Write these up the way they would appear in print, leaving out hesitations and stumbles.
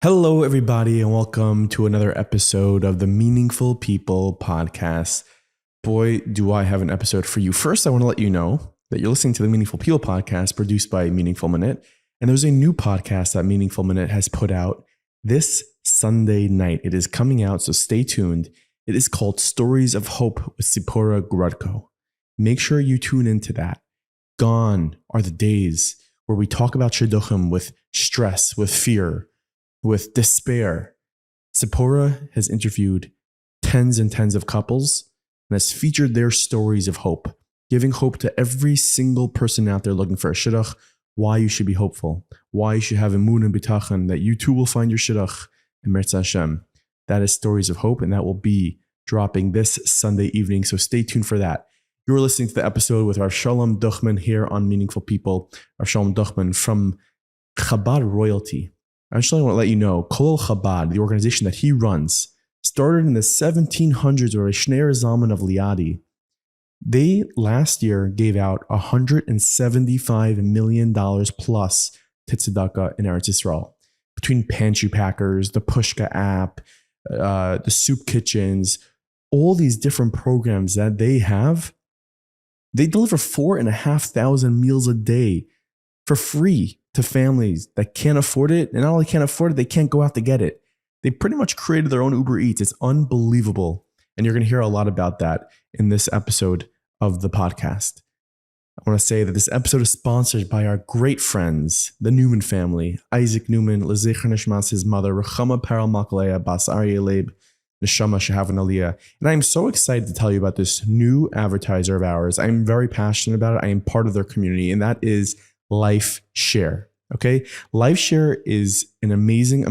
Hello, everybody, and welcome to another episode of the Meaningful People podcast. Boy, do I have an episode for you. First, I want to let you know that you're listening to the Meaningful People podcast produced by Meaningful Minute. And there's a new podcast that Meaningful Minute has put out this Sunday night. It is coming out, so stay tuned. It is called Stories of Hope with Sipora Grudko. Make sure you tune into that. Gone are the days where we talk about shidduchim with stress, with fear, with despair. Sipora has interviewed tens and tens of couples and has featured their stories of hope, giving hope to every single person out there looking for a shidduch, why you should be hopeful, why you should have emun and bitachon, that you too will find your shidduch in Mirza Hashem. That is Stories of Hope, and that will be dropping this Sunday evening, so stay tuned for that. You're listening to the episode with Rabbi Sholom Duchman here on Meaningful People. Rabbi Sholom Duchman from Chabad royalty. I just want to let you know, Colel Chabad, the organization that he runs, started in the 1700s with Schneur Zalman of Liadi. They last year gave out $175 million plus to tzedakah in Eretz Yisrael. Between pantry packers, the Pushka app, the soup kitchens, all these different programs that they have, they deliver 4,500 meals a day for free to families that can't afford it. And not only can't afford it, they can't go out to get it. They pretty much created their own Uber Eats. It's unbelievable. And you're going to hear a lot about that in this episode of the podcast. I want to say that this episode is sponsored by our great friends, the Newman family, Isaac Newman, Lezichar Nishmas, his mother, Rechama Paral Makalea, Bas Aryeh Leib, Neshama Shehavan Aliyah. And I'm so excited to tell you about this new advertiser of ours. I'm very passionate about it. I am part of their community, and that is Lifeshare. Okay. Lifeshare is an amazing,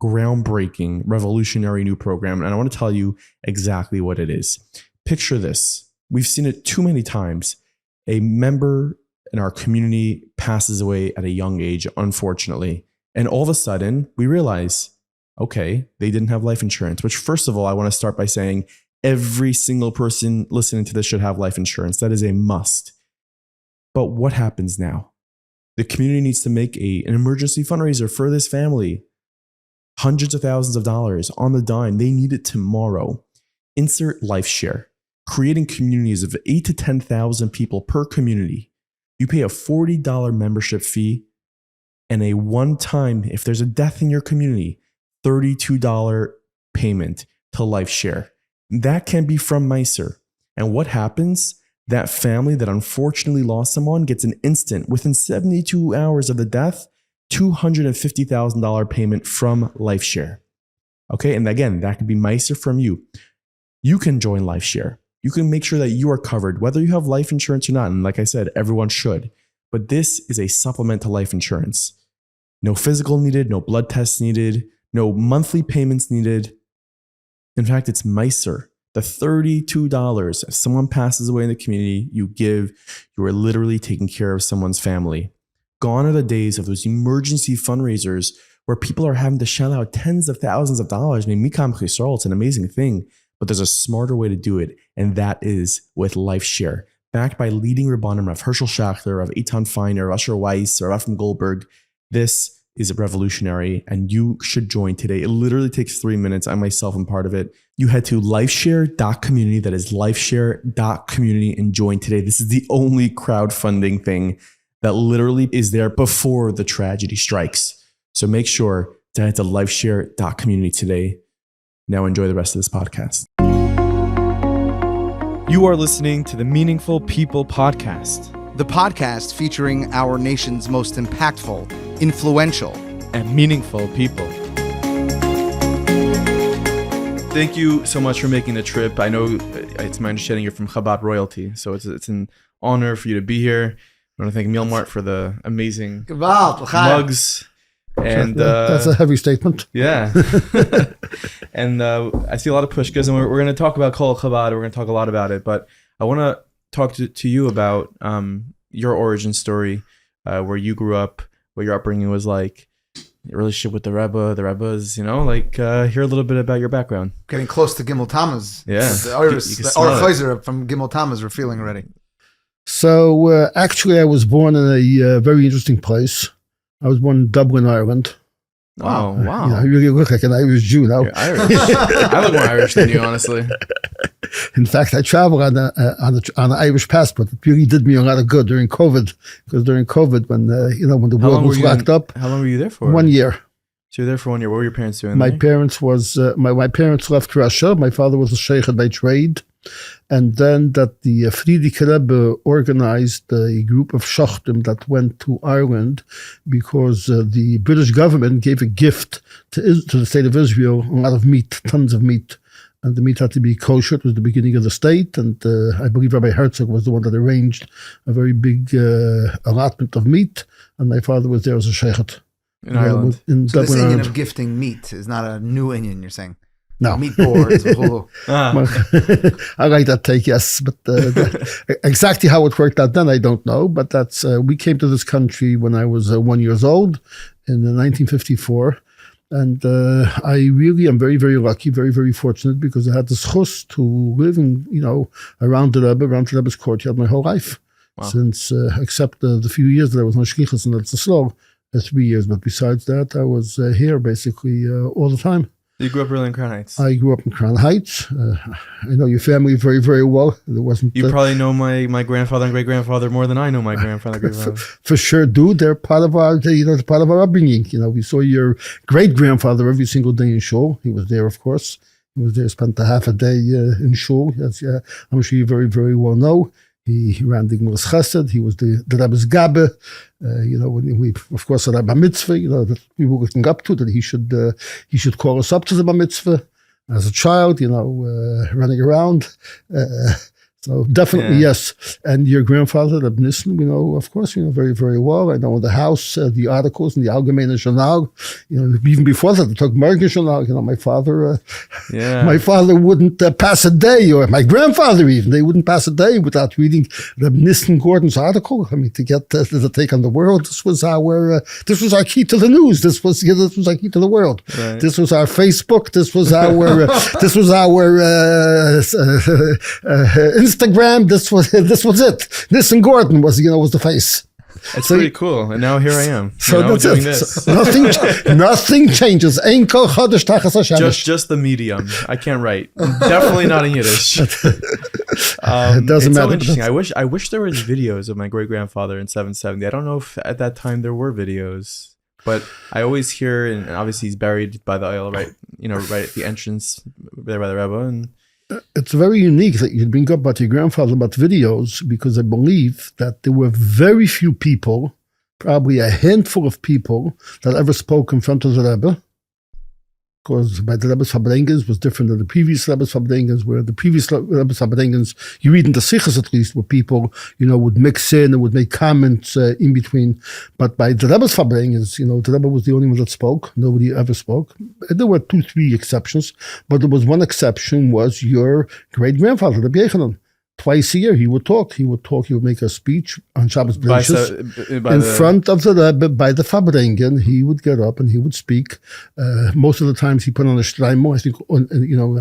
groundbreaking, revolutionary new program. And I want to tell you exactly what it is. Picture this. We've seen it too many times. A member in our community passes away at a young age, unfortunately. And all of a sudden we realize, okay, they didn't have life insurance, which first of all, I want to start by saying every single person listening to this should have life insurance. That is a must. But what happens now? The community needs to make an emergency fundraiser for this family. Hundreds of thousands of dollars on the dime. They need it tomorrow. Insert Lifeshare, creating communities of 8,000 to 10,000 people per community. You pay a $40 membership fee and a one-time, if there's a death in your community, $32 payment to Lifeshare. That can be from Meiser. And what happens? That family that unfortunately lost someone gets an instant, within 72 hours of the death, $250,000 payment from Lifeshare. Okay, and again, that could be Meiser from you. You can join Lifeshare. You can make sure that you are covered, whether you have life insurance or not. And like I said, everyone should. But this is a supplement to life insurance. No physical needed, no blood tests needed, no monthly payments needed. In fact, it's Meiser. The $32, if someone passes away in the community, you are literally taking care of someone's family. Gone are the days of those emergency fundraisers where people are having to shell out tens of thousands of dollars. I mean, Mikam Chisol, it's an amazing thing, but there's a smarter way to do it, and that is with Lifeshare. Backed by leading Rabbanim, Rav Herschel Schachter, Rav Eitan Feiner, Rav Asher Weiss, Rav Efrem Goldberg. This is revolutionary, and you should join today. It literally takes 3 minutes. I myself am part of it. You head to lifeshare.community. That is lifeshare.community, and join today. This is the only crowdfunding thing that literally is there before the tragedy strikes. So make sure to head to lifeshare.community today. Now enjoy the rest of this podcast. You are listening to the Meaningful People podcast. The podcast featuring our nation's most impactful, influential, and meaningful people. Thank you so much for making the trip. I know it's my understanding you're from Chabad royalty, so it's an honor for you to be here. I want to thank Meal Mart for the amazing mugs. And that's a heavy statement. Yeah. And I see a lot of pushkas, and we're going to talk about Colel Chabad. We're going to talk a lot about it, but I want to talk to you about your origin story, where you grew up, what your upbringing was like, your relationship with the Rebbes, hear a little bit about your background. Getting close to Gimel Tammuz. Yeah. The Chayzer from Gimel Tammuz we're feeling already. So actually I was born in a very interesting place. I was born in Dublin, Ireland. Oh, wow. You really look like an Irish Jew now. You're Irish. I look more Irish than you, honestly. In fact, I traveled on an Irish passport. It really did me a lot of good during COVID. Because during COVID, when the world was locked up, How long were you there for? 1 year. So you were there for 1 year. What were your parents doing? My there? parents my parents left Russia. My father was a sheikh by trade, and then that the Hassidic Rebbe organized a group of shachtim that went to Ireland because the British government gave a gift to the state of Israel, a lot of meat, tons of meat. And the meat had to be kosher. It was the beginning of the state. And I believe Rabbi Herzog was the one that arranged a very big allotment of meat. And my father was there as a sheikh. In Ireland. In So Dublin, this Indian Ireland. of gifting meat is not a new Indian, you're saying? No. Meat boards. Oh. I like that take, yes. But exactly how it worked out then, I don't know. But that's we came to this country when I was 1 year old in 1954. And I really am very, very lucky, very, very fortunate because I had the schus to live in, around the Rebbe's courtyard my whole life. Wow. Since, except the few years that I was on Shlichus and that's the slow, 3 years. But besides that, I was here basically all the time. You grew up really in Crown Heights. I grew up in Crown Heights. I know your family very, very well. There wasn't. You probably know my grandfather and great grandfather more than I know my grandfather and great grandfather. For sure, do. They're part of our, part of our upbringing. We saw your great grandfather every single day in shul. He was there, of course. He was there, spent a half a day in shul. As I'm sure you very, very well know. He ran the Gemilas Chesed. He was the Rebbe's Gabe. When we, of course, had a bar mitzvah, that we were looking up to, that he should call us up to the bar mitzvah as a child, running around. So definitely, yes. And your grandfather, Reb Nissen, we know, of course, very, very well. I know in the house, the articles in the Allgemeine Journal, even before that, the Tag Morgen Journal, my father wouldn't pass a day, or my grandfather even, they wouldn't pass a day without reading Reb Nissen Gordon's article. I mean, to get the take on the world, this was our key to the news. This was our key to the world. Right. This was our Facebook. This was our, Instagram. This was it. Nissen Gordon was the face. It's pretty cool. And now here I am. So that's doing it. this. So nothing changes. Just the medium. I can't write. Definitely not in Yiddish. It doesn't it's matter. So interesting. I wish there was videos of my great grandfather in 770. I don't know if at that time there were videos, but I always hear, and obviously he's buried by the aisle, right at the entrance there by the Rebbe. And it's very unique that you bring up about your grandfather about videos, because I believe that there were very few people, probably a handful of people, that ever spoke in front of the Rebbe. Because by the Rebbe's Fabrengens was different than the previous Rebbe's Fabrengens, where the previous Rebbe's Fabrengens, you read in the Sichos at least, where people, would mix in and would make comments in between. But by the Rebbe's Fabrengens, the Rebbe was the only one that spoke. Nobody ever spoke. There were 2-3 exceptions, but there was one exception, was your great-grandfather, Rabbi Yechanan. Twice a year, he would talk. He would make a speech on Shabbos B'Rishus in front of the Rebbe by the Fabrengen. He would get up and he would speak. Most of the times he put on a shtreimel. I think,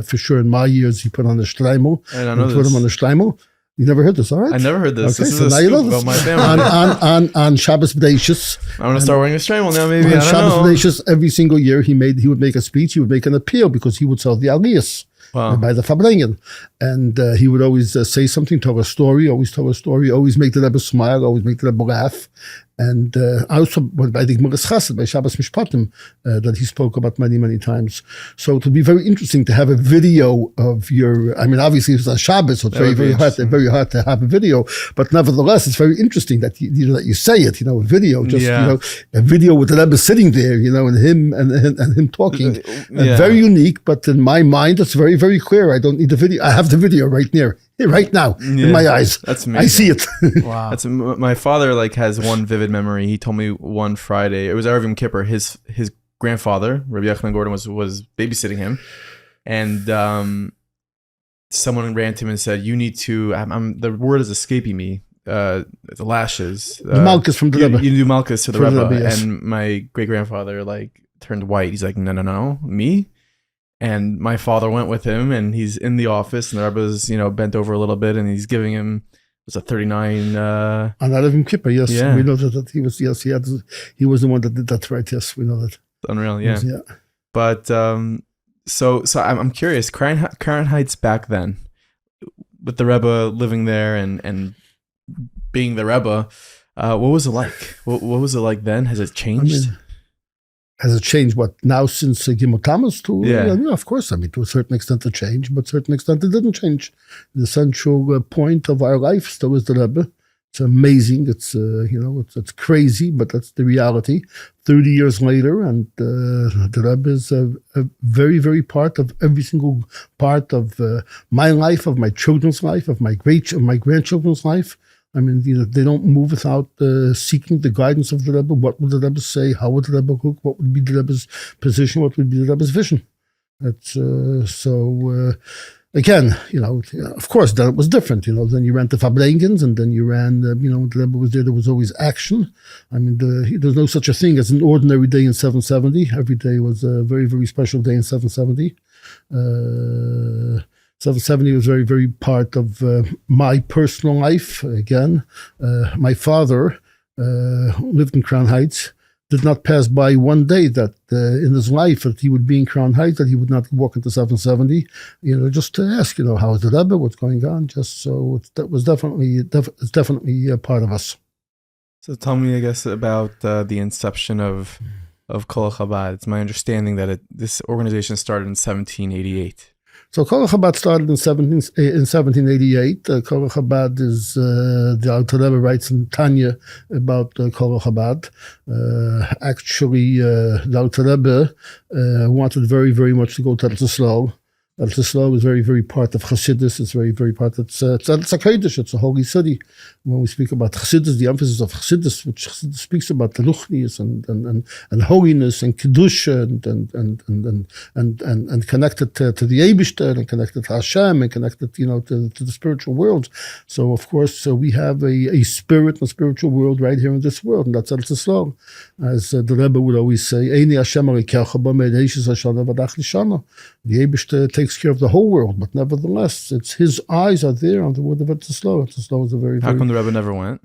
for sure in my years, he put on a shtreimel. I don't know put him on a shtreimel. You never heard this, all right? I never heard this. Okay, This so is now a you know scoop this. about my family. On Shabbos B'Rishus. I'm going to start wearing a straymel now, maybe. On I don't Shabbos know. B'Rishus, every single year, he would make a speech. He would make an appeal because he would sell the aliyahs. Wow. By the Fabrengen. And he would always say something, tell a story, always make the Rebbe smile, always make the Rebbe laugh. And also by the Gemilas Chesed, by Shabbos Mishpatim, that he spoke about many, many times. So it would be very interesting to have a video of your, obviously it's on Shabbos, so it's very hard to have a video. But nevertheless, it's very interesting that you say it, a video, a video with the Rebbe sitting there, and him talking. Very unique, but in my mind, it's very, very clear. I don't need the video. I have the video right now in my eyes. That's amazing. I see it. Wow. That's my father has one vivid memory. He told me one Friday, it was Erev Yom Kippur, his grandfather, Rabbi Yochanan Gordon, was babysitting him, and someone ran to him and said, "You need to." The word is escaping me. The lashes. The Malkus from the Rebbe. You do Malkus to the Rebbe, yes. and my great grandfather turned white. He's like, "No, me." And my father went with him, and he's in the office, and the Rebbe's, bent over a little bit, and he's giving him, it was a 39. On Erev Yom Kippur, yes. Yeah. We know that he was, yes, he was the one that did that, right? Yes, we know that. Unreal, yeah. Yeah. But so I'm curious. Crown Heights back then, with the Rebbe living there and being the Rebbe, what was it like? What was it like then? Has it changed? Has it changed what now since Gimel Tammuz to? Yeah. Yeah, of course. I mean, to a certain extent it changed, but to a certain extent it didn't change. The central point of our life still is the Rebbe. It's amazing. It's it's crazy, but that's the reality. 30 years later, and the Rebbe is a very, very part of every single part of my life, of my children's life, of my grandchildren's life. I mean, they don't move without seeking the guidance of the Rebbe. What would the Rebbe say? How would the Rebbe cook? What would be the Rebbe's position? What would be the Rebbe's vision? That's again, of course, then it was different. Then you ran to Fabrengens, and then you ran, when the Rebbe was there was always action. I mean, there's no such a thing as an ordinary day in 770. Every day was a very, very special day in 770. 770 was very, very part of my personal life. Again, my father lived in Crown Heights. Did not pass by one day that in his life that he would be in Crown Heights, that he would not walk into 770, just to ask, how is the Rebbe, what's going on, just so that was definitely a part of us. So tell me, I guess, about the inception of Colel Chabad. It's my understanding that this organization started in 1788. So Colel Chabad started in 1788. Colel Chabad is, the Alter Rebbe writes in Tanya about Colel Chabad. Actually, the Alter Rebbe wanted very, very much to go to Eretz Yisrael. Eretz Yisrael is very, very part of Chassidus. It's very, very part. It's a Kodesh. It's a holy city. When we speak about Chassidus, the emphasis of Chassidus, which Chassidus speaks about the Ruchnius and holiness and kedusha and connected to the Eibishter and connected to Hashem and connected to the spiritual world. So of course we have a spirit and spiritual world right here in this world, and that's Eretz Yisrael. As the Rebbe would always say, Eini Hashem Elokecha ba me'ereishis hashana v'adach lishana. The Eibishter takes care of the whole world, but nevertheless, it's his eyes are there on the word of Eretz Yisrael. Eretz Yisrael is a very, How come the Rebbe never went?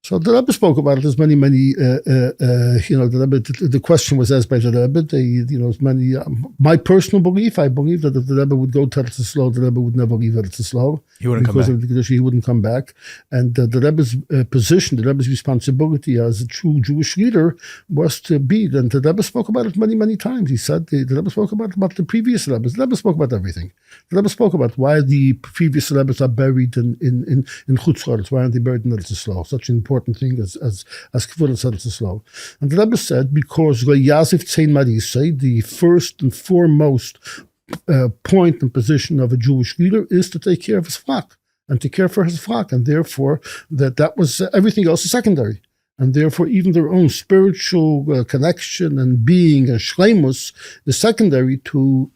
So the Rebbe spoke about it. There's many, the Rebbe. The question was asked by the Rebbe. Many. My personal belief, I believe that if the Rebbe would go to Eretz Yisrael, the Rebbe would never leave Eretz Yisrael. He wouldn't come back. Because of the Kedusha, he wouldn't come back. And the Rebbe's position, the Rebbe's responsibility as a true Jewish leader was to be. And the Rebbe spoke about it many, many times. He said the Rebbe spoke about the previous Rebbes. The Rebbe spoke about everything. The Rebbe spoke about why the previous Rebbes are buried in Chutz La'aretz. Why aren't they buried in Eretz Yisrael? Such an important thing as Kvulas Eretz Yisrael. And the Rebbe said, because Yazif Tzein Marisei, the first and foremost point and position of a Jewish leader is to take care of his flock and to care for his flock, and therefore that was everything else is secondary. And therefore, even their own spiritual connection and being and shleimus is secondary to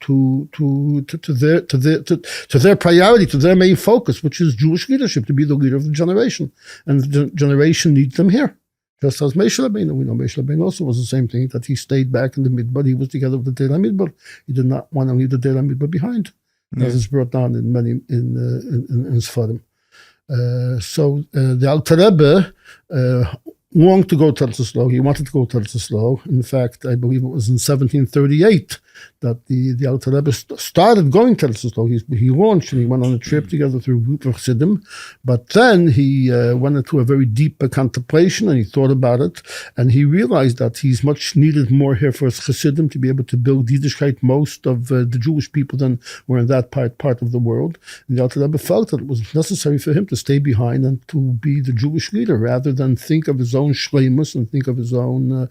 their priority, to their main focus, which is Jewish leadership, to be the leader of the generation. And the generation needs them here. Just as Meir Rabbeinu, we know Meir Rabbeinu also was the same thing, that he stayed back in the Midbar. He was together with the Deir HaMidbar. He did not want to leave the Deir HaMidbar behind, as is brought down in many in Sfarim. So the Alter Rebbe longed to go to Eretz Yisrael. He wanted to go to Eretz Yisrael. In fact, I believe it was in 1738 that the Alter Rebbe started going to Eretz Yisrael. He launched and he went on a trip together through a group of Chassidim. But then he went into a very deep contemplation, and he thought about it, and he realized that he's much needed more here for his Chassidim to be able to build Yiddishkeit. Most of the Jewish people then were in that part of the world. And the Alter Rebbe felt that it was necessary for him to stay behind and to be the Jewish leader, rather than think of his own shleimus and think of his own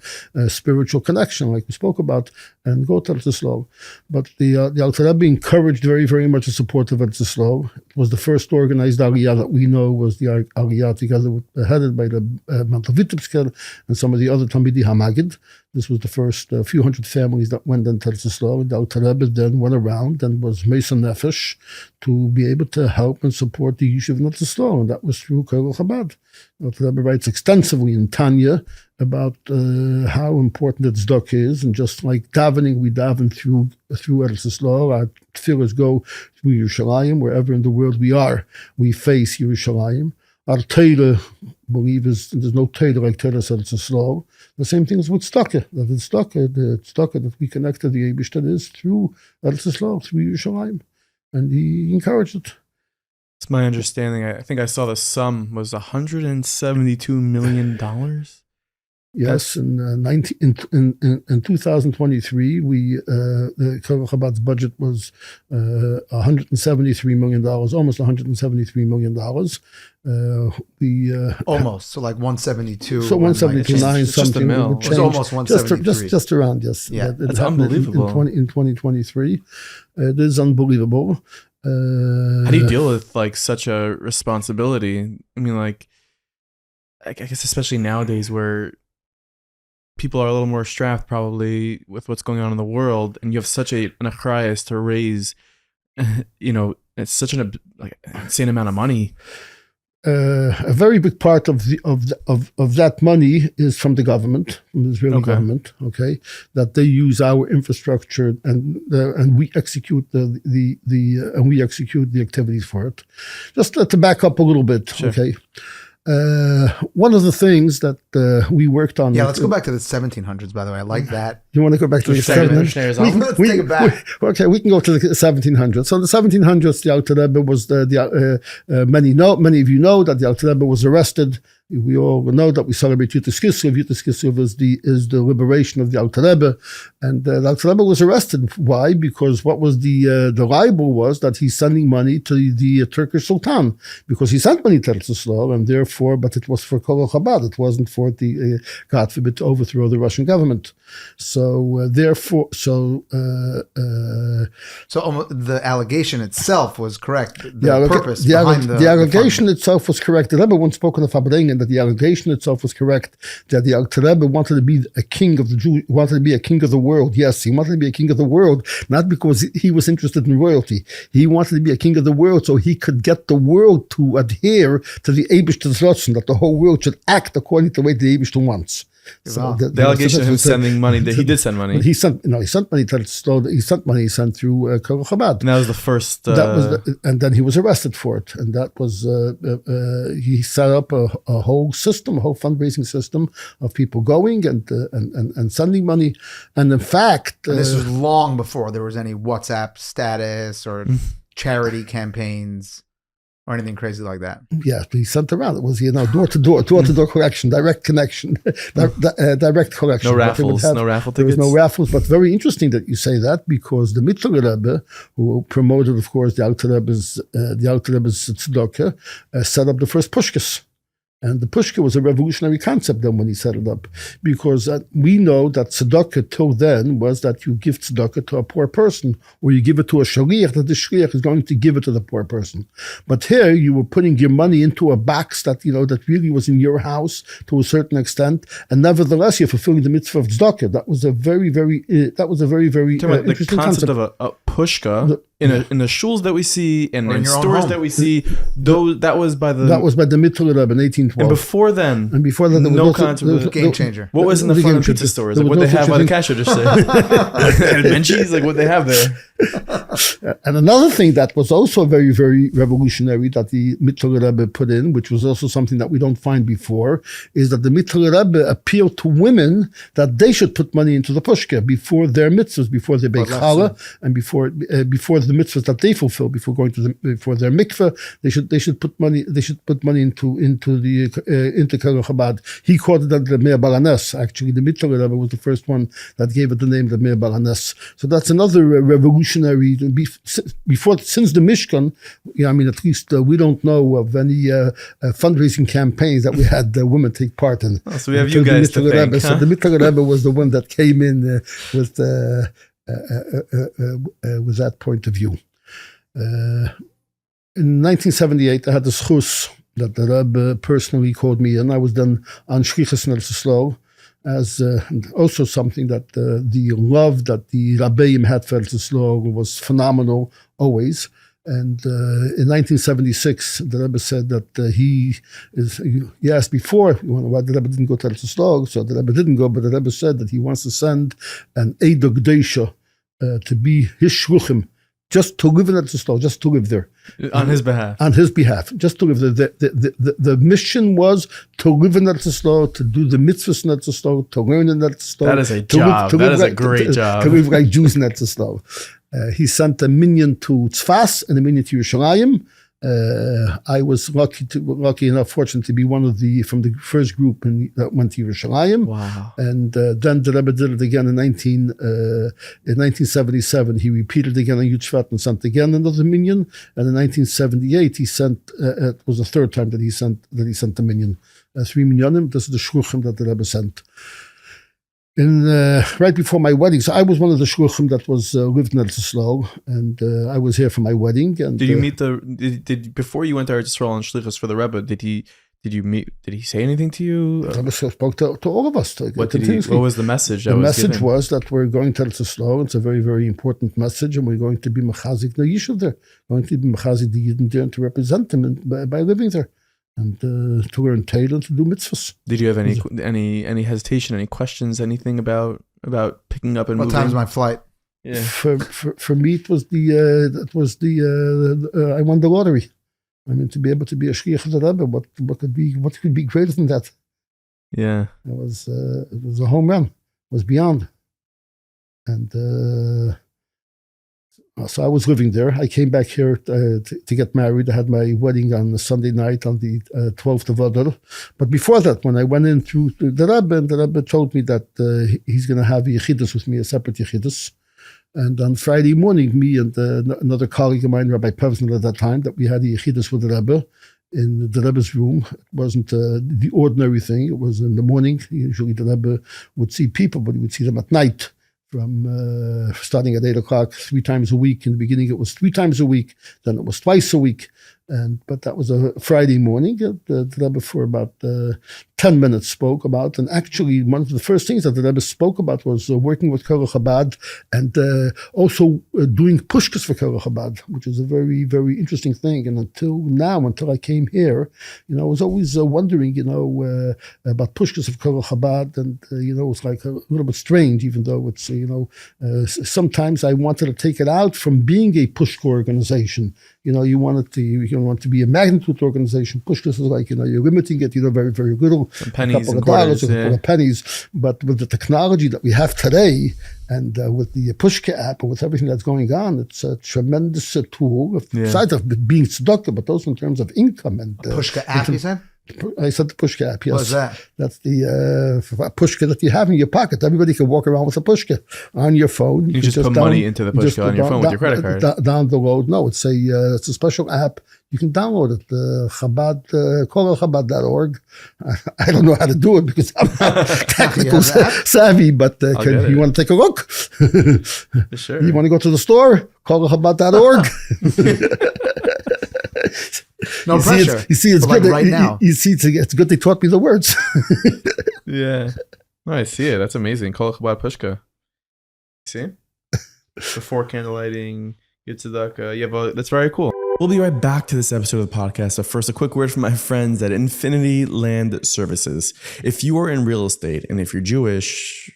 spiritual connection, like we spoke about, and go to Eretz Yisrael. But the Alter Rebbe encouraged very, very much the support of Eretz Yisrael. It was the first organized aliyah that we know, was the aliyah together headed by the Mantel Vitebsker and some of the other Talmidei HaMagid. This was the first few hundred families that went into Eretz Yisrael. The Alter Rebbe then went around and was Meis Nefesh to be able to help and support the Yishuv in Eretz Yisrael, and that was through Colel Chabad. The Alter Rebbe writes extensively in Tanya about how important the tzedakah is, and just like davening, we daven through Eretz Yisrael. Our tefillahs go through Yerushalayim. Wherever in the world we are, we face Yerushalayim. our Torah believe there's no Torah like Torah said it's a slow. The same thing is with tzedakah. That it's tzedakah, the tzedakah that we connect to the Eibishter is through Eretz Yisrael, through Yerushalayim. And he encouraged it. It's my understanding. I think I saw the sum was $172 million. Yes, in 2023, the Colel Chabad's budget was $173 million, almost $173 million. Almost, so like 172. So 172.9 something. It was almost 173. Just around, yes. Yeah, it's unbelievable. In 2023, it is unbelievable. How do you deal with like such a responsibility? I mean, like, I guess especially nowadays where people are a little more strapped probably with what's going on in the world, and you have such an achrayas to raise, it's such an insane amount of money. A very big part of that money is from the government, from the Israeli government. Okay, that they use our infrastructure and we execute the activities for it. Just to back up a little bit. Sure. Okay. One of the things that we worked on. Yeah, let's go back to the 1700s. By the way, I like that. You want to go back to the 1700s? Let's take it back. Okay, we can go to the 1700s. So the 1700s, the Alter Rebbe was many of you know that the Alter Rebbe was arrested. We all know that we celebrate Yutas Kislev. Yutas Kislev is the liberation of the Alter Rebbe, and the Alter Rebbe was arrested. Why? Because what was the libel was that he's sending money to the Turkish Sultan, because he sent money to Eretz Yisrael, and therefore, but it was for Colel Chabad. It wasn't for the God forbid to overthrow the Russian government. So the allegation itself was correct. The allegation itself was correct. The Rebbe once spoken of Fabrengen that the allegation itself was correct. That the Alter Rebbe wanted to be a king of the Jews, wanted to be a king of the world. Yes, he wanted to be a king of the world, not because he was interested in royalty. He wanted to be a king of the world so he could get the world to adhere to the Eibishter's Ratzon, that the whole world should act according to the way the Eibishter wants. So the allegation of him sending money, that he did send money. He sent money to he sent money. He sent through Colel Chabad. And that was the first. And then he was arrested for it. And that was he set up a whole system, a whole fundraising system of people going and sending money. And in fact, and this was long before there was any WhatsApp status or charity campaigns. Or anything crazy like that. Yeah, he sent around. It was door to door collection, direct connection, direct collection. No raffles, no raffle tickets. There was no raffles, but very interesting that you say that, because the Mittler Rebbe, who promoted, of course, the Alter Rebbe's tzedakah, set up the first pushkas. And the pushka was a revolutionary concept then when he set it up, because we know that tzedakah till then was that you give tzedakah to a poor person, or you give it to a shaliach, that the shaliach is going to give it to the poor person. But here you were putting your money into a box that that really was in your house to a certain extent, and nevertheless you're fulfilling the mitzvah of tzedakah. That was a very, very interesting concept of a pushka. In the shuls that we see and in stores that we see, that was by the Mittler Rebbe in 1812. And before then, there was no concept of game changer. What was in the front of pizza stores? Like what they have by the cash register? And Menchie's, like what they have there. And another thing that was also very, very revolutionary that the Mittler Rebbe put in, which was also something that we don't find before, is that the Mittler Rebbe appealed to women that they should put money into the pushka before their mitzvahs, before they bake challah, and before the mitzvahs that they fulfill before going to before their mikveh. They should put money into Colel Chabad. He called it Rabbi Meir Ba'al HaNes. Actually, the Mittler Rebbe was the first one that gave it the name Rabbi Meir Ba'al HaNes. So that's another revolutionary. Since the Mishkan, at least we don't know of any fundraising campaigns that we had women take part in. Oh, so we have you guys to thank. So the Mittler Rebbe was the one that came in with that point of view. In 1978, I had the schus that the Rebbe personally called me in. I was then on Shlichus in Eretz Yisrael, as also something that the love that the Rabbeim had for Eretz Yisrael was phenomenal always. And in 1976, the Rebbe said that he asked before why the Rebbe didn't go to Eretz Yisrael, so the Rebbe didn't go, but the Rebbe said that he wants to send an Eidog Deisha to be his shluchim just to live in Eretz Yisrael, just to live there. On his behalf. On his behalf, just to live there. The mission was to live in Eretz Yisrael, to do the mitzvahs in Eretz Yisrael, to learn in Eretz Yisrael. That is a job. That is a great job. To live like Jews in Eretz Yisrael. He sent a minion to Tzfas and a minion to Yerushalayim. I was lucky enough, fortunate to be from the first group that went to Yerushalayim. Wow. And then the Rebbe did it again in 1977. He repeated again on Yud Shvat and sent again another minion. And in 1978, he sent. It was the third time that he sent the minion. 3 minyanim. This is the shluchim that the Rebbe sent. Right before my wedding, so I was one of the shluchim that was lived in Eretz Yisrael, and I was here for my wedding. And did you meet did before you went to Eretz Yisrael on shlichus for the Rebbe? Did he say anything to you? The Rebbe spoke to all of us. What was the message? The message was that we're going to Eretz Yisrael. It's a very, very important message, and we're going to be mechazik na yishuv there. We're going to be mechazik the Yidden there and to represent them by living there. And to learn Torah and to do mitzvahs. Did you have any hesitation, any questions, anything about picking up and moving? What time's my flight? Yeah. For me, it was I won the lottery. I mean, to be able to be a shliach of the Rebbe, what could be greater than that? Yeah, it was a home run. It was beyond, and. So I was living there. I came back here to get married. I had my wedding on a Sunday night on the 12th of Adar. But before that, when I went in through the Rebbe, and the Rebbe told me that he's going to have a yechidus with me, a separate yechidus. And on Friday morning, me and another colleague of mine, Rabbi Pevsner at that time, that we had a yechidus with the Rebbe in the Rebbe's room. It wasn't the ordinary thing. It was in the morning. Usually the Rebbe would see people, but he would see them at night. From starting at 8 o'clock, 3 times a week. In the beginning, it was 3 times a week. Then it was twice a week. But that was a Friday morning. The Rebbe for about 10 minutes spoke about. And actually, one of the first things that the Rebbe spoke about was working with Colel Chabad and also doing pushkas for Colel Chabad, which is a very, very interesting thing. And until I came here, I was always wondering, about pushkas of Colel Chabad. And, it was like a little bit strange, even though it's, sometimes I wanted to take it out from being a pushka organization. You want to be a magnitude organization. Pushkas is like, you're limiting it, very, very little. Some pennies a couple and of dollars, quarters, a couple of pennies. But with the technology that we have today, and with the Pushka app, and with everything that's going on, it's a tremendous tool. Besides of being tzedakah, but also in terms of income. And Pushka app, you said? I said the Pushka app, yes. What is that? That's the Pushka that you have in your pocket. Everybody can walk around with a Pushka on your phone. You just put money into the Pushka on your phone with your credit card. Down the road. No, it's a special app. You can download it. Chabad, colelchabad.org. I don't know how to do it because I'm not technical savvy, but you want to take a look? Sure. You want to go to the store? colelchabad.org. No pressure. It's good right now. It's good they taught me the words. Yeah. Oh, I see it. That's amazing. Colel Chabad Pushka. See? Before candlelighting, get tzedakah. Yeah, but that's very cool. We'll be right back to this episode of the podcast. So first, a quick word from my friends at Infinity Land Services. If you are in real estate, and if you're Jewish,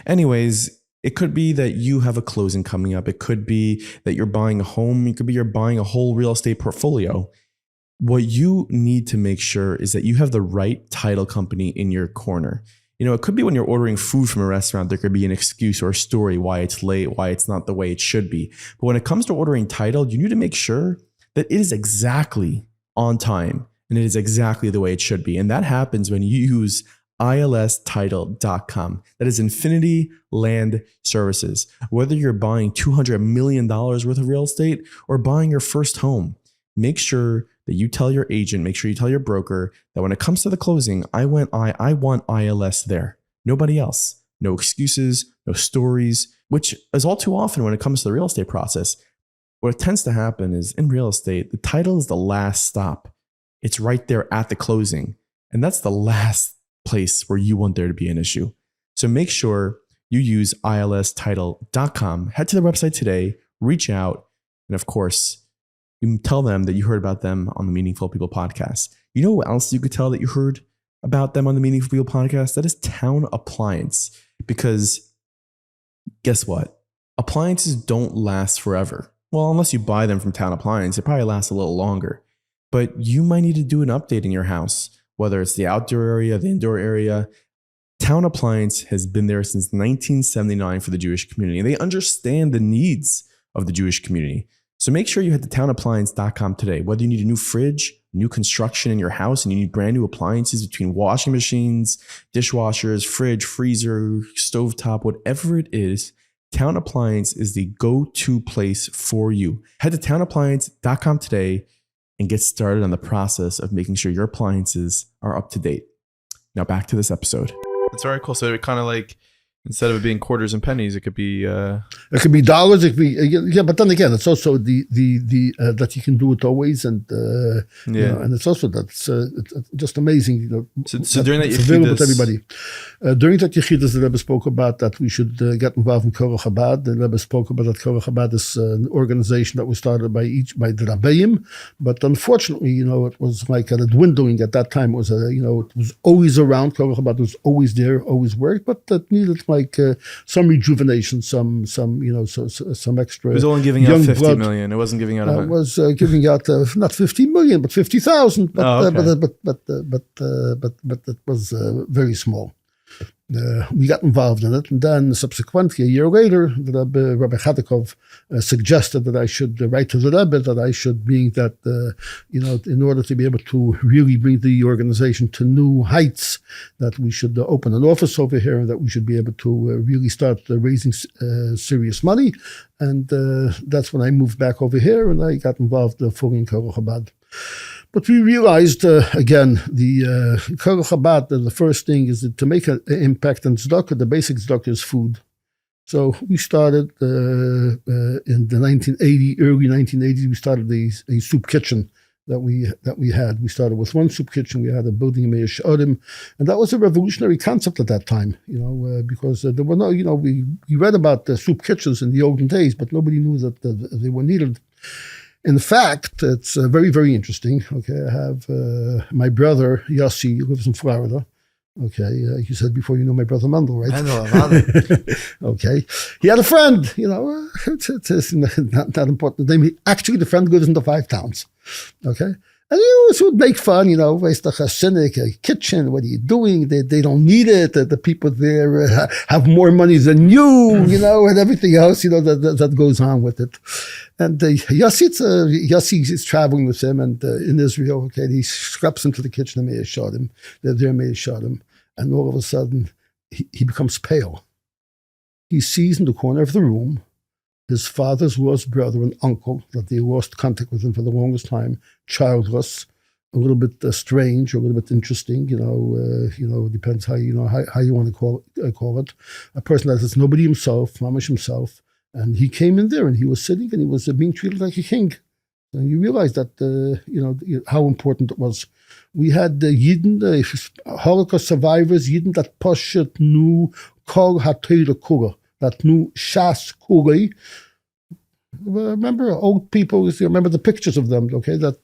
Anyways, it could be that you have a closing coming up. It could be that you're buying a home. It could be you're buying a whole real estate portfolio. What you need to make sure is that you have the right title company in your corner. It could be when you're ordering food from a restaurant, there could be an excuse or a story why it's late, why it's not the way it should be. But when it comes to ordering title, you need to make sure that it is exactly on time and it is exactly the way it should be. And that happens when you use ilstitle.com. That is Infinity Land Services. Whether you're buying $200 million worth of real estate or buying your first home, make sure that you tell your agent, make sure you tell your broker that when it comes to the closing, I want ILS there. Nobody else. No excuses, no stories, which is all too often when it comes to the real estate process. What tends to happen is in real estate, the title is the last stop. It's right there at the closing. And that's the last place where you want there to be an issue. So make sure you use ilstitle.com. Head to the website today, reach out, and of course, you tell them that you heard about them on the Meaningful People podcast. You know what else you could tell that you heard about them on the Meaningful People podcast? That is Town Appliance. Because guess what? Appliances don't last forever. Well, unless you buy them from Town Appliance, it probably lasts a little longer. But you might need to do an update in your house, whether it's the outdoor area, the indoor area. Town Appliance has been there since 1979 for the Jewish community, and they understand the needs of the Jewish community. So make sure you head to townappliance.com today. Whether you need a new fridge, new construction in your house, and you need brand new appliances between washing machines, dishwashers, fridge, freezer, stovetop, whatever it is, Town Appliance is the go-to place for you. Head to townappliance.com today and get started on the process of making sure your appliances are up to date. Now back to this episode. That's very cool. So it kind of like, instead of it being quarters and pennies, it could be It could be dollars. It could be but then again, it's also the that you can do it always, and you know, and it's also that's it's just amazing. You know, so during that it's available to Yechidus, everybody. During that Yechidus, the Rebbe spoke about that we should get involved in Colel Chabad. The Rebbe spoke about that Colel Chabad is an organization that was started by the Rabbeim, but unfortunately, you know, it was like a dwindling at that time. It was it was always around. Colel Chabad was always there, always worked, but that needed like some rejuvenation, some extra. it was only giving out 50 million. It wasn't giving out. It was giving out not 50 million, but 50,000. But it was very small. We got involved in it, and then subsequently, a year later, Rabbi Chadikov suggested that I should write to the Rebbe that I should, being that in order to be able to really bring the organization to new heights, that we should open an office over here, and that we should be able to really start raising serious money, and that's when I moved back over here, and I got involved fully in Colel Chabad. But we realized, again, the Colel Chabad, the first thing is that to make an impact on tzedakah, the basic tzedakah is food. So we started in the early 1980s, we started a soup kitchen that we had. We started with one soup kitchen. We had a building in Meir Shodim, and that was a revolutionary concept at that time, because there were no, we read about the soup kitchens in the olden days, but nobody knew that they were needed. In fact, it's very, very interesting. Okay, I have my brother, Yossi, who lives in Florida. Okay, you said before you know my brother Mendel, right? I know about it. Okay. He had a friend, it's not important name. Actually, the friend lives in the 5 towns. Okay. And he always would make fun, waste the Hassidic kitchen. What are you doing? They don't need it. The people there have more money than you, and everything else, that goes on with it. And Yossi is traveling with him, and in Israel, okay, he scraps into the kitchen and Meir Shodim. They're there, Meir Shodim. And all of a sudden, he becomes pale. He sees in the corner of the room his father's lost brother and uncle that they lost contact with him for the longest time, childless, a little bit strange, or a little bit interesting. Depends how you want to call it. A person that has nobody himself, mamish himself, and he came in there and he was sitting and he was being treated like a king. And you realize that how important it was. We had Yidden, Holocaust survivors, Yidden that Poshet knew Kol HaTorah Kula, that knew Shas Kulei. Remember old people, remember the pictures of them, okay, that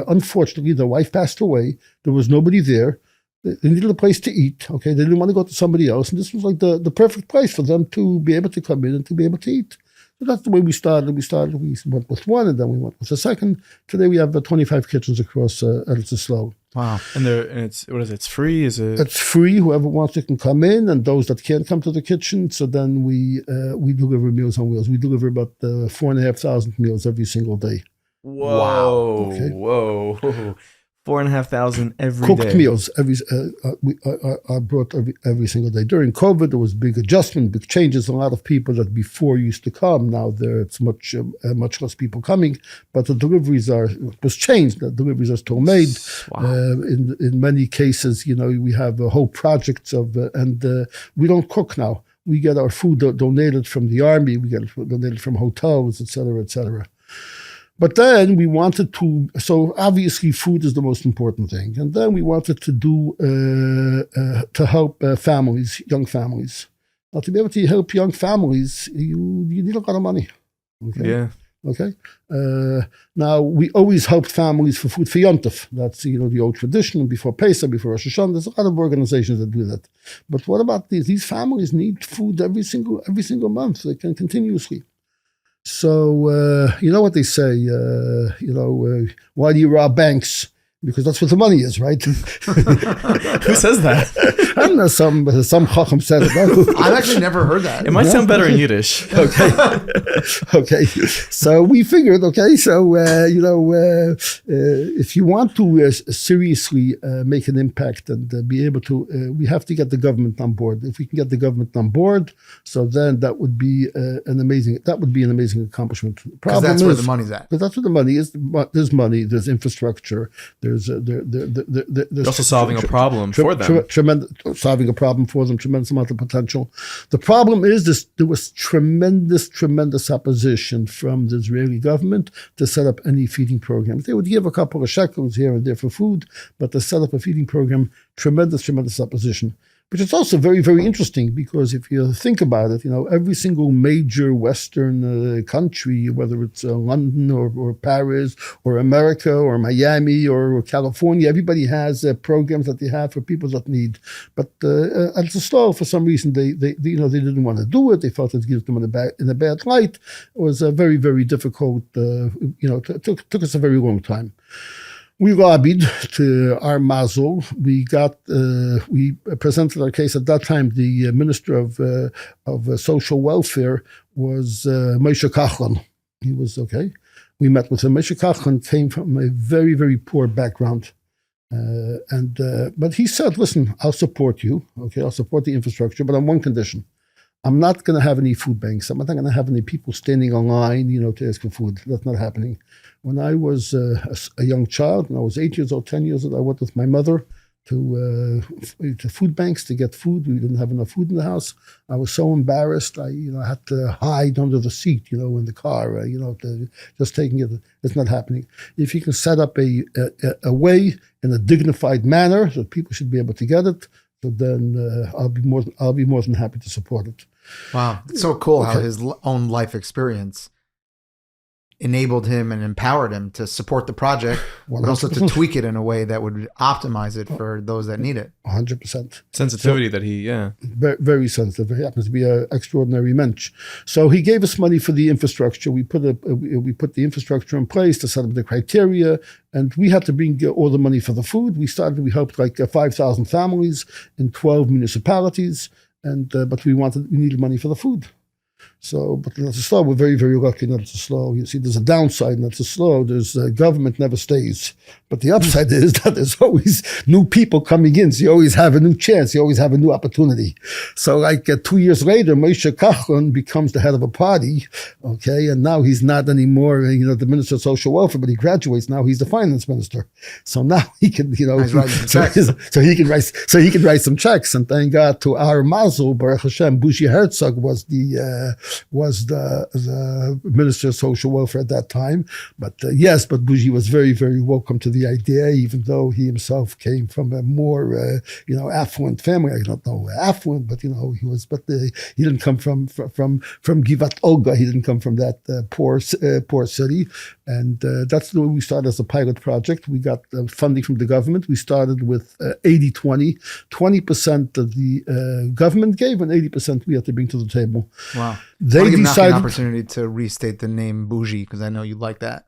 unfortunately their wife passed away. There was nobody there. They needed a place to eat, okay. They didn't want to go to somebody else. And this was like the perfect place for them to be able to come in and to be able to eat. So that's the way we started. We went with one, and then we went with the second. Today we have 25 kitchens across Eretz Yisrael. Wow. And it's, what is it? It's free? Is it? It's free. Whoever wants it can come in, and those that can't come to the kitchen. So then we deliver Meals on Wheels. We deliver about 4,500 meals every single day. Whoa. Okay. Whoa. 4,500 every Cooked day. meals are brought every single day. During COVID, there was big adjustment, big changes. A lot of people that before used to come, now it's much less people coming. But the deliveries was changed. The deliveries are still made. Wow. In many cases, we have whole projects and we don't cook now. We get our food donated from the army. We get it donated from hotels, et cetera, et cetera. But then we wanted to, so obviously food is the most important thing. And then we wanted to do, to help families, young families. Now, to be able to help young families, you need a lot of money. Okay? Yeah. Okay. Now, we always helped families for food for Yom Tov. That's, the old tradition. Before Pesach, before Rosh Hashanah, there's a lot of organizations that do that. But what about these? These families need food every single month. They can continuously. So, you know what they say, why do you rob banks? Because that's what the money is, right? Who says that? I don't know, some chacham said it. No? I've actually never heard that. It might sound better in Yiddish. Okay. So we figured, if you want to seriously make an impact and be able to, we have to get the government on board. If we can get the government on board, so then that would be an amazing accomplishment. Because that's where the money's at. But that's where the money is. There's money, there's infrastructure, there's also solving a problem for them. Solving a problem for them, tremendous amount of potential. The problem is there was tremendous opposition from the Israeli government to set up any feeding programs. They would give a couple of shekels here and there for food, but to set up a feeding program, tremendous opposition. Which is also very, very interesting because if you think about it, every single major Western country, whether it's London or Paris or America or Miami or California, everybody has programs that they have for people that need. But at the start, for some reason, they didn't want to do it. They felt it gives them in a bad light. It was very, very difficult. Took us a very long time. We lobbied to our mazel. We presented our case. At that time, the Minister of Social Welfare was Moshe Kachlan. He was okay. We met with him. Moshe Kachlan came from a very, very poor background. But he said, listen, I'll support you. Okay, I'll support the infrastructure, but on one condition. I'm not going to have any food banks. I'm not going to have any people standing online, to ask for food. That's not happening. When I was a young child, when I was 8 years old, 10 years old, I went with my mother to food banks to get food. We didn't have enough food in the house. I was so embarrassed. I had to hide under the seat, in the car, just taking it. It's not happening. If you can set up a way in a dignified manner that people should be able to get it, so then I'll be more than happy to support it. Wow, it's so cool how his own life experience enabled him and empowered him to support the project, but also to tweak it in a way that would optimize it for those that need it. 100%. Sensitivity that he, Very, very sensitive. He happens to be an extraordinary mensch. So he gave us money for the infrastructure. We put the infrastructure in place to set up the criteria, and we had to bring all the money for the food. We helped like 5,000 families in 12 municipalities, but we needed money for the food. So, but that's a slow. We're very, very lucky not to slow. You see, there's a downside not to slow. There's government never stays. But the upside is that there's always new people coming in. So you always have a new chance. You always have a new opportunity. So like 2 years later, Moshe Kachlan becomes the head of a party. Okay. And now he's not anymore, the Minister of Social Welfare, but he graduates. Now he's the finance minister. So now he can, he's writing some checks. So he can write some checks. And thank God to our mazel, Baruch Hashem, Bushi Herzog was the Minister of Social Welfare at that time. But but Bougie was very, very welcome to the idea, even though he himself came from a more, affluent family. I don't know affluent, but he was. But he didn't come from Givat Olga. He didn't come from that poor city. And that's the way we started as a pilot project. We got funding from the government. We started with 80-20. 20% of the government gave, and 80% we had to bring to the table. Wow. They decided an opportunity to restate the name Bougie, because I know you like that.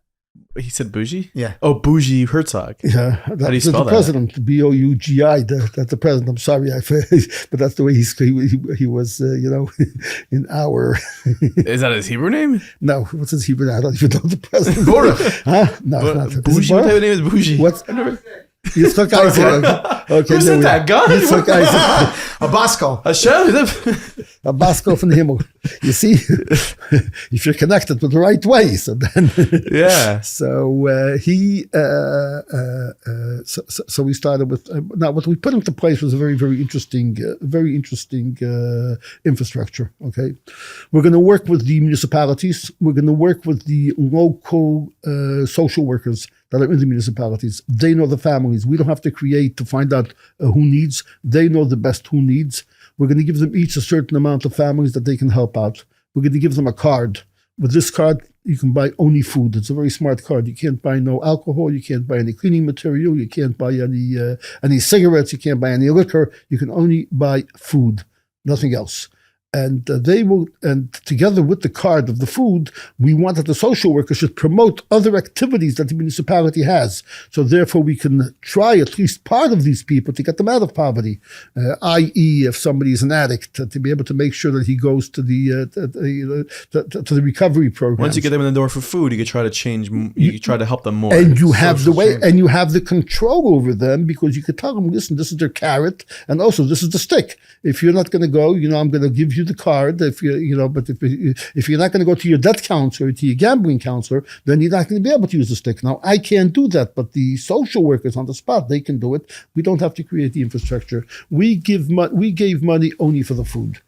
He said bougie? Yeah. Oh, Bougie Herzog. Yeah. How do you spell the president, B-O-U-G-I. That's the president. I'm sorry. But that's the way he was, in our... Is that his Hebrew name? No. What's his Hebrew name? I don't even know the president. Huh? No, not Bougie? What type of name is Bougie? What's... Yitzchak Isaac. Okay, who said that? God? Yitzchak Isaac. A Basco. A Basco from the Himmel. You see, if you're connected with the right way, so then. Yeah. So so we started with. Now, what we put into place was a very, very interesting infrastructure. Okay, we're going to work with the municipalities. We're going to work with the local social workers that are in the municipalities. They know the families. We don't have to create to find out who needs. They know the best who needs. We're going to give them each a certain amount of families that they can help out. We're going to give them a card. With this card, you can buy only food. It's a very smart card. You can't buy no alcohol. You can't buy any cleaning material. You can't buy any cigarettes. You can't buy any liquor. You can only buy food, nothing else. And they will, and together with the card of the food, we want that the social worker should promote other activities that the municipality has. So therefore, we can try at least part of these people to get them out of poverty, i.e., if somebody is an addict, to be able to make sure that he goes to the recovery program. Once you get them in the door for food, you could try to change. You could try to help them more. And you have the way, and you have the control over them, because you could tell them, listen, this is their carrot, and also this is the stick. If you're not going to go, I'm going to give you the card. If but if you're not going to go to your debt counselor, to your gambling counselor, then you're not going to be able to use the stick. Now, I can't do that, but the social workers on the spot, they can do it. We don't have to create the infrastructure. We gave money only for the food.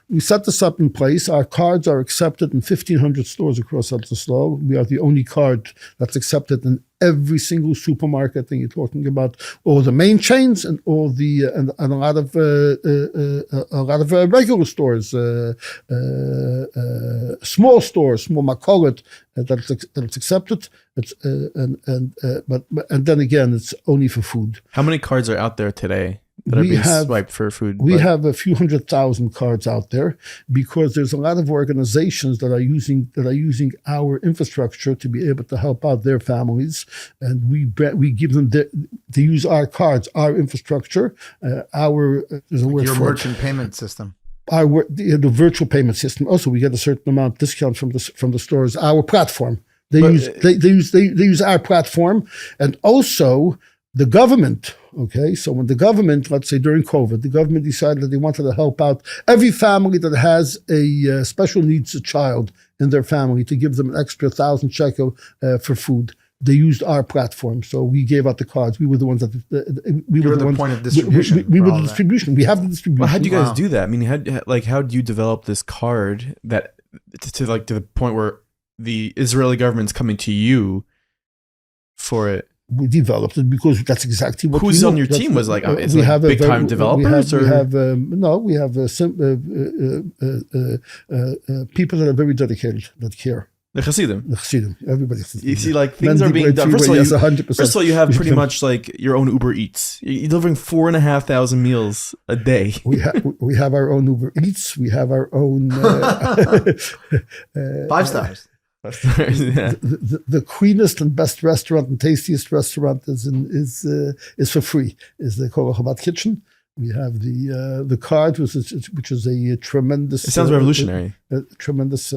We set this up in place. Our cards are accepted in 1,500 stores across Eretz. We are the only card that's accepted in every single supermarket. And you're talking about all the main chains and all the and a lot of regular stores, small stores, small makolet that's accepted. It's and then again, it's only for food. How many cards are out there today that are being swiped for food? We have a few 100,000 cards out there, because there's a lot of organizations that are using our infrastructure to be able to help out their families, and we give them to use our cards, our infrastructure, there's a word your for merchant payment system. The virtual payment system. Also, we get a certain amount discount from the stores. Our platform. They use our platform, and also the government. Okay, so when the government, let's say during COVID, the government decided that they wanted to help out every family that has a special needs child in their family, to give them an extra 1,000 shekel for food. They used our platform, so we gave out the cards. We were the ones that we were the point of distribution. We were the distribution. We have the distribution. Well, how do you guys do that? I mean, how do you develop this card that to the point where the Israeli government's coming to you for it? We developed it because that's exactly what who's on your team was like. Is it like big time developers? We have people that are very dedicated, that care. The Hasidim. Everybody. You see, like, things are being done. First of all, you have pretty much like your own Uber Eats. You're delivering 4,500 meals a day. We have our own Uber Eats. We have our own 5 stars. The cleanest and best restaurant and tastiest restaurant is for free. Is the Colel Chabad kitchen. We have the card, which is a tremendous. It sounds revolutionary. Tremendous,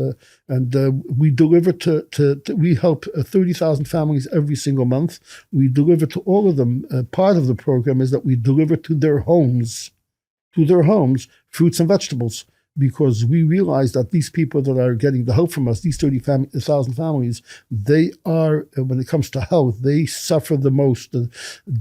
and we deliver to we help 30,000 families every single month. We deliver to all of them. Part of the program is that we deliver to their homes, fruits and vegetables. Because we realize that these people that are getting the help from us, these 30,000 families, they are, when it comes to health, they suffer the most,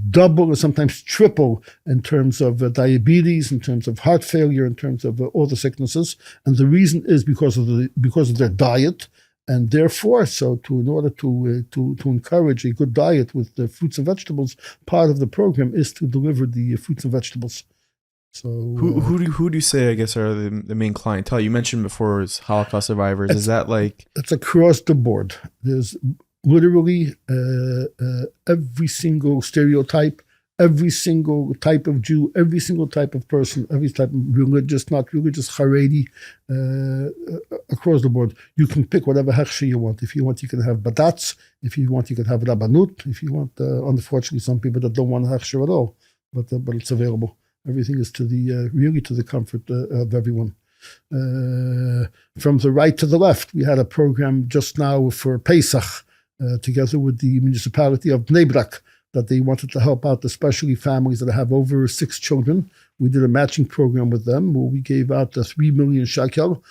double or sometimes triple in terms of diabetes, in terms of heart failure, in terms of all the sicknesses. And the reason is because of their diet. And therefore, in order to encourage a good diet with the fruits and vegetables, part of the program is to deliver the fruits and vegetables. So who do you say, I guess, are the main clientele? You mentioned before is Holocaust survivors. Is that like... It's across the board. There's literally every single stereotype, every single type of Jew, every single type of person, every type of religious, not religious, Haredi, across the board. You can pick whatever hechsher you want. If you want, you can have badatz. If you want, you can have rabbanut. If you want, unfortunately, some people that don't want hechsher at all, but it's available. Everything is really to the comfort of everyone. From the right to the left, we had a program just now for Pesach, together with the municipality of Bnei Brak, that they wanted to help out, especially families that have over 6 children. We did a matching program with them where we gave out 3 million shekel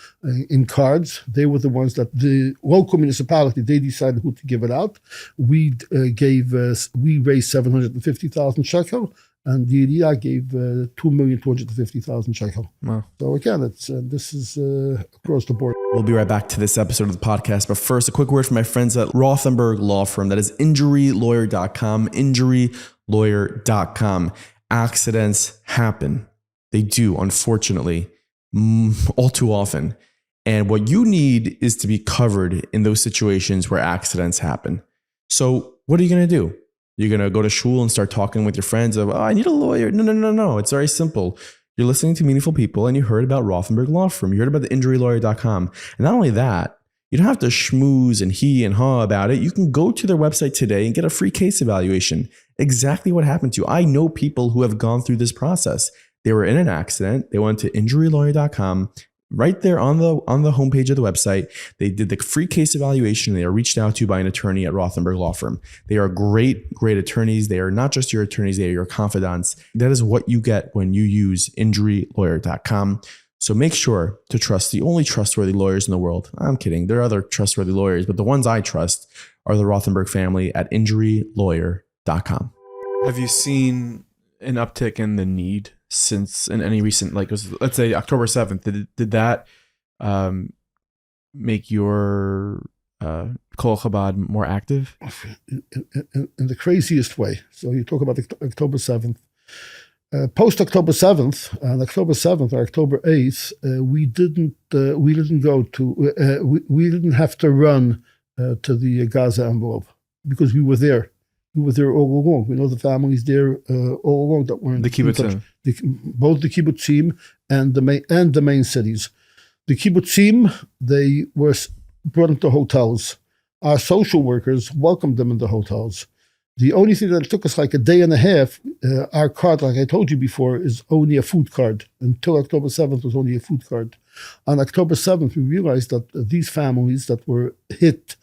in cards. They were the ones that the local municipality, they decided who to give it out. We raised 750,000 shekel. And the Liadi gave 2,250,000 shekel. Wow. So again, this is across the board. We'll be right back to this episode of the podcast. But first, a quick word from my friends at Rothenberg Law Firm. That is injurylawyer.com, injurylawyer.com. Accidents happen. They do, unfortunately, all too often. And what you need is to be covered in those situations where accidents happen. So what are you going to do? You're going to go to shul and start talking with your friends of, I need a lawyer. No. It's very simple. You're listening to Meaningful People and you heard about Rothenberg Law Firm. You heard about the injurylawyer.com. And not only that, you don't have to schmooze and he and ha about it. You can go to their website today and get a free case evaluation. Exactly what happened to you. I know people who have gone through this process. They were in an accident. They went to injurylawyer.com. Right there on the homepage of the website, they did the free case evaluation. They are reached out to by an attorney at Rothenberg Law Firm. They are great attorneys. They are not just your attorneys, they are your confidants. That is what you get when you use injurylawyer.com. So make sure to trust the only trustworthy lawyers in the world. I'm kidding. There are other trustworthy lawyers, but the ones I trust are the Rothenberg family at injurylawyer.com. Have you seen an uptick in the need since in any recent, let's say October 7th, did that make your Colel Chabad more active? In the craziest way. So you talk about October 7th. Post October 7th, and October 7th or October 8th, we didn't have to run to the Gaza envelope because we were there. We were there all along. We know the families there all along that were in the kibbutzim, both the kibbutzim and the main cities. The kibbutzim, they were brought into hotels. Our social workers welcomed them in the hotels. The only thing that took us like a day and a half, our card, like I told you before, is only a food card. Until October 7th was only a food card. On October 7th, we realized that these families that were hit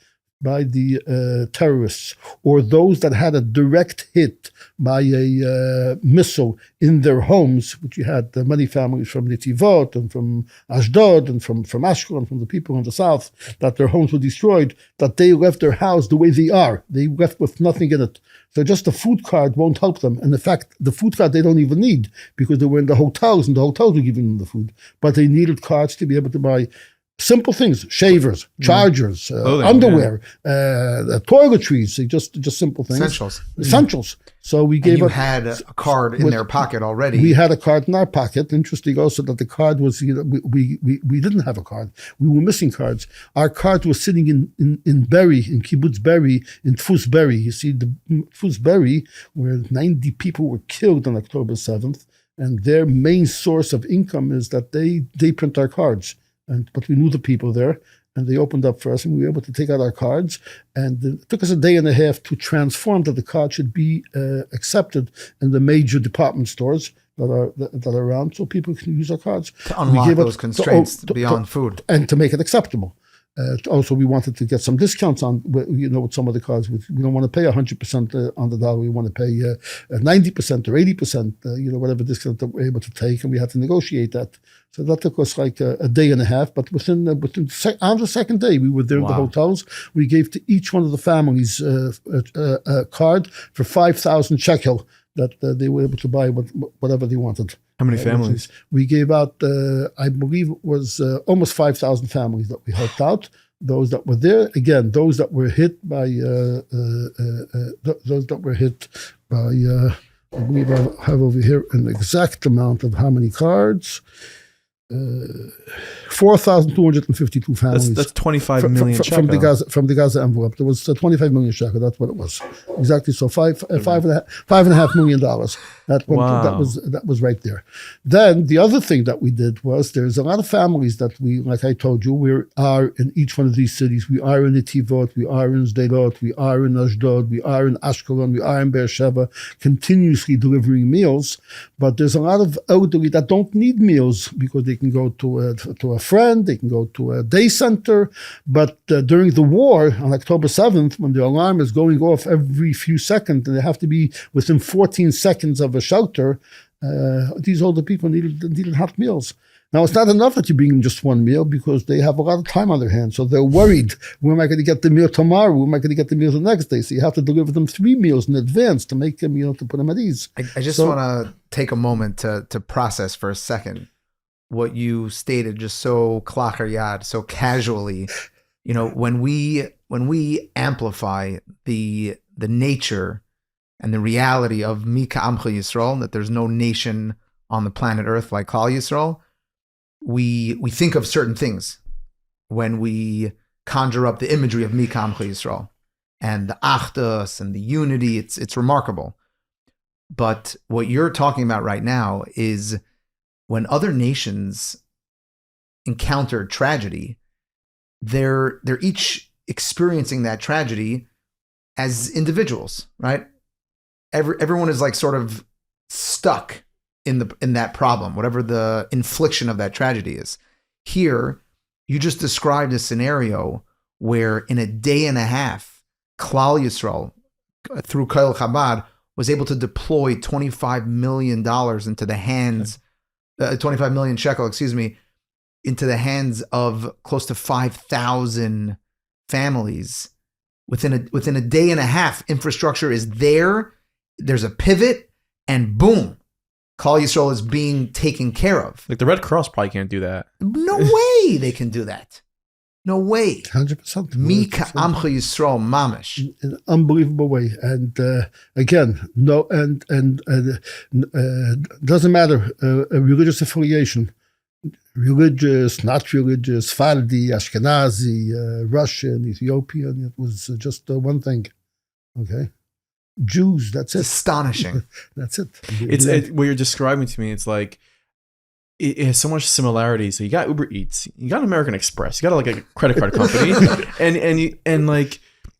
by the terrorists, or those that had a direct hit by a missile in their homes, which you had many families from Netivot and from Ashdod and from Ashkelon, from the people in the south, that their homes were destroyed, that they left their house the way they are. They left with nothing in it. So just a food card won't help them. And in fact, the food card they don't even need because they were in the hotels and the hotels were giving them the food. But they needed cards to be able to buy simple things: shavers, chargers, underwear, toiletries, just simple things. Essentials. So we gave. And you had a card in their pocket already. We had a card in our pocket. Interesting also that the card was, we didn't have a card. We were missing cards. Our card was sitting in Berry, in Kibbutz Berry, in Tfus Berry. You see, the Tfus Berry, where 90 people were killed on October 7th, and their main source of income is that they print our cards. But we knew the people there, and they opened up for us, and we were able to take out our cards. And it took us a day and a half to transform that the card should be accepted in the major department stores that are around, so people can use our cards to unlock those constraints beyond food, and to make it acceptable. Also, we wanted to get some discounts on, with some of the cards. We don't want to pay 100% on the dollar. We want to pay 90% or 80%, whatever discount that we're able to take, and we had to negotiate that. So that took us like a day and a half. But on the second day, we were there in the hotels. We gave to each one of the families a card for 5,000 shekel that they were able to buy whatever they wanted. How many families? We gave out, I believe it was almost 5,000 families that we helped out. Those that were there, again, those that were hit by, I believe I have over here an exact amount of how many cards. 4,252 families. That's 25 million shekel. From the Gaza envelope. There was 25 million shekel. That's what it was. Exactly. So $5.5 million. That was right there. Then the other thing that we did was there's a lot of families that we, like I told you, we are in each one of these cities. We are in Netivot, we are in Sderot, we are in Ashdod, we are in Ashkelon, we are in Beersheba, continuously delivering meals. But there's a lot of elderly that don't need meals because they can go to a friend, they can go to a day center. But during the war on October 7th, when the alarm is going off every few seconds and they have to be within 14 seconds of a shelter, these older people needed hot meals. Now, it's not enough that you bring them just one meal because they have a lot of time on their hands. So they're worried, where am I going to get the meal tomorrow? Where am I going to get the meal the next day? So you have to deliver them 3 meals in advance to make them, to put them at ease. I just want to take a moment to process for a second what you stated just so klachar yad, so casually. When we amplify the nature and the reality of Mi Ka'amcha Yisrael, that there's no nation on the planet Earth like Klal Yisrael, we think of certain things when we conjure up the imagery of Mi Ka'amcha Yisrael and the achdus and the unity. It's remarkable. But what you're talking about right now is when other nations encounter tragedy, they're each experiencing that tragedy as individuals, right? Everyone is like sort of stuck in that problem, whatever the infliction of that tragedy is. Here, you just described a scenario where in a day and a half, Colel Yisrael, through Colel Chabad, was able to deploy $25 million into the hands, 25 million shekel, into the hands of close to 5,000 families. Within a day and a half, infrastructure is there. There's a pivot, and boom, Colel Yisrael is being taken care of. Like the Red Cross probably can't do that. No way they can do that. No way. 100%. Mi ka'amcha Yisrael mamish. In an unbelievable way. And again, doesn't matter a religious affiliation. Religious, not religious, Fardi, Ashkenazi, Russian, Ethiopian. It was just one thing. Okay? Jews, that's it. It's astonishing. That's it. What you're describing to me, it's like, it has so much similarity. So you got Uber Eats, you got American Express, you got like a credit card company, and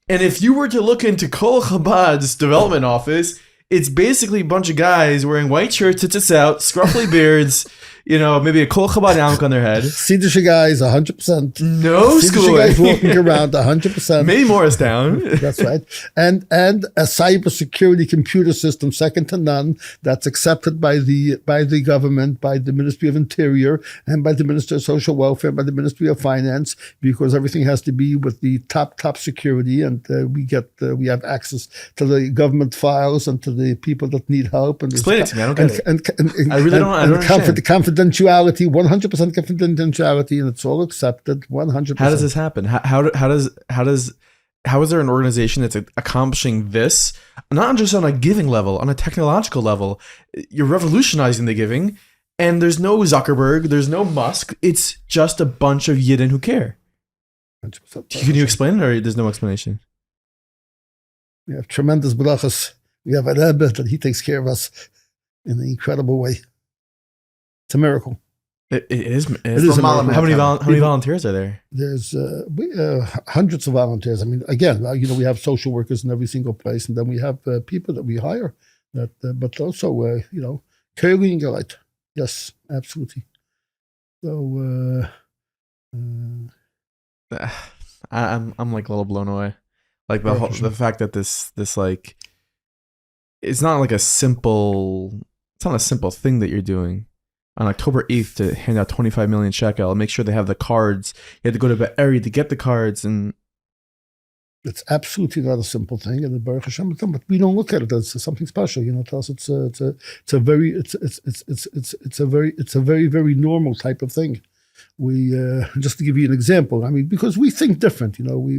if you were to look into Colel Chabad's development office, it's basically a bunch of guys wearing white shirts, tits out, scruffy beards, maybe a Colel Chabad yarmulke on their head. Siddish guys, 100%. No schooling. Guys walking around, 100%. Maybe Morristown. That's right. And a cybersecurity computer system, second to none, that's accepted by the government, by the Ministry of Interior, and by the Ministry of Social Welfare, by the Ministry of Finance, because everything has to be with the top security, and we have access to the government files and to the people that need help. And explain it to me. I don't get it. I really don't understand. Confidentiality, 100% confidentiality, and it's all accepted, 100%. How does this happen? How is there an organization that's accomplishing this, not just on a giving level, on a technological level? You're revolutionizing the giving, and there's no Zuckerberg, there's no Musk. It's just a bunch of Yidden who care. 100%. Can you explain it, or there's no explanation? We have tremendous brachas. We have a Rebbe that he takes care of us in an incredible way. It's a miracle. It is a miracle. How many volunteers are there? There's hundreds of volunteers. I mean, again, we have social workers in every single place, and then we have people that we hire. But also, Kerlingerite. Yes, absolutely. So, I'm like a little blown away. Like the fact that this like, it's not a simple thing that you're doing. On October 8th to hand out 25 million shekel and make sure they have the cards. You had to go to Be'eri to get the cards, and it's absolutely not a simple thing. And the Baruch Hashem, but we don't look at it as something special. To us, it's a very, very normal type of thing. We just to give you an example. I mean, because we think different. We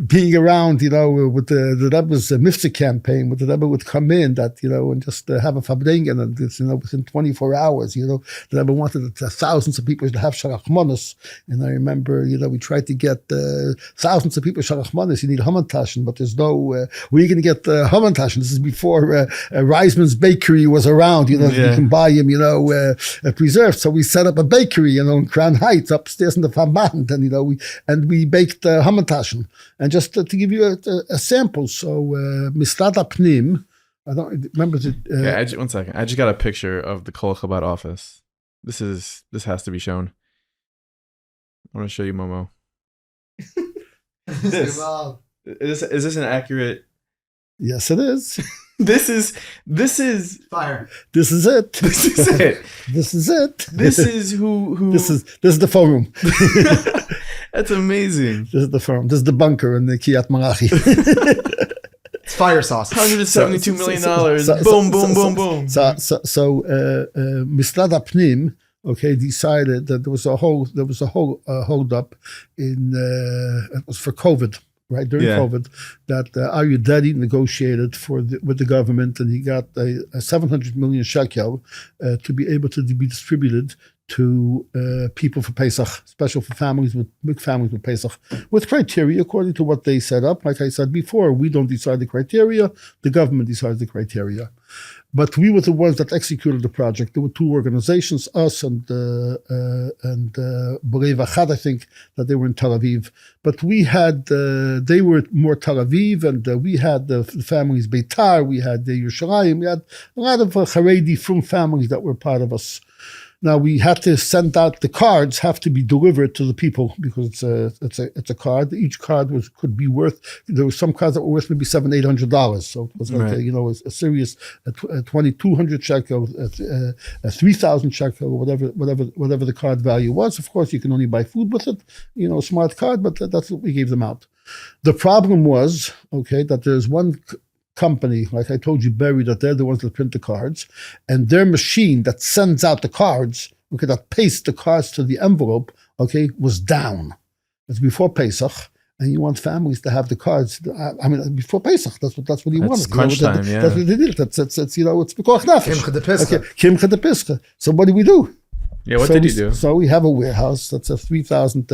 being around. With the Rebbe's Mifsah campaign, with the Rebbe would come in and just have a fabringen, and within 24 hours, the Rebbe wanted thousands of people to have Shalach Manos. And I remember, we tried to get thousands of people Shalach Manos. You need Hamantaschen, but there's no. Where are you going to get Hamantaschen? This is before Reisman's Bakery was around. You can buy him. Preserved. So we set up a bakery, in Crown Heights, upstairs in the Famband, and we baked Hamantaschen. And just to give you a sample, so Mishlad Apnim, I don't remember the. One second. I just got a picture of the Colel Chabad office. This has to be shown. I want to show you, Momo. Is this an accurate? Yes, it is. This is fire. This is it. This is it. This is it. This is who. This is the phone room. That's amazing. This is the phone. This is the bunker in the Kiryat Malachi. It's fire sauce. $172 million. Boom, boom, boom, boom. So Mishlad Apnim, decided that there was a hold up in it was for COVID. Right during COVID, that Liadi negotiated with the government, and he got a 700 million shekel to be able to be distributed to people for Pesach, special for families with big families with Pesach, with criteria according to what they set up. Like I said before, we don't decide the criteria; the government decides the criteria. But we were the ones that executed the project. There were two organizations, us and B'rei Vachad, I think, that they were in Tel Aviv. But we had, they were more Tel Aviv, and we had the families Beitar, we had the Yerushalayim, we had a lot of Haredi from families that were part of us. Now we had to send out the cards, have to be delivered to the people because it's a card. Each card could be worth. There were some cards that were worth maybe $700-800. So it was like a serious 2,200 shekel, 3,000 shekel, whatever the card value was. Of course, you can only buy food with it. A smart card, but that's what we gave them out. The problem was that there's one company, like I told you, Berry, that they're the ones that print the cards, and their machine that sends out the cards, that pastes the cards to the envelope, was down. It's before Pesach, and you want families to have the cards. I mean, before Pesach, that's what you want. Crunch time, That's what they did. It's it's Pekuach Nefesh. Kimcha de Pischa. So what do we do? Yeah, what did you do? So we have a warehouse that's a 30,000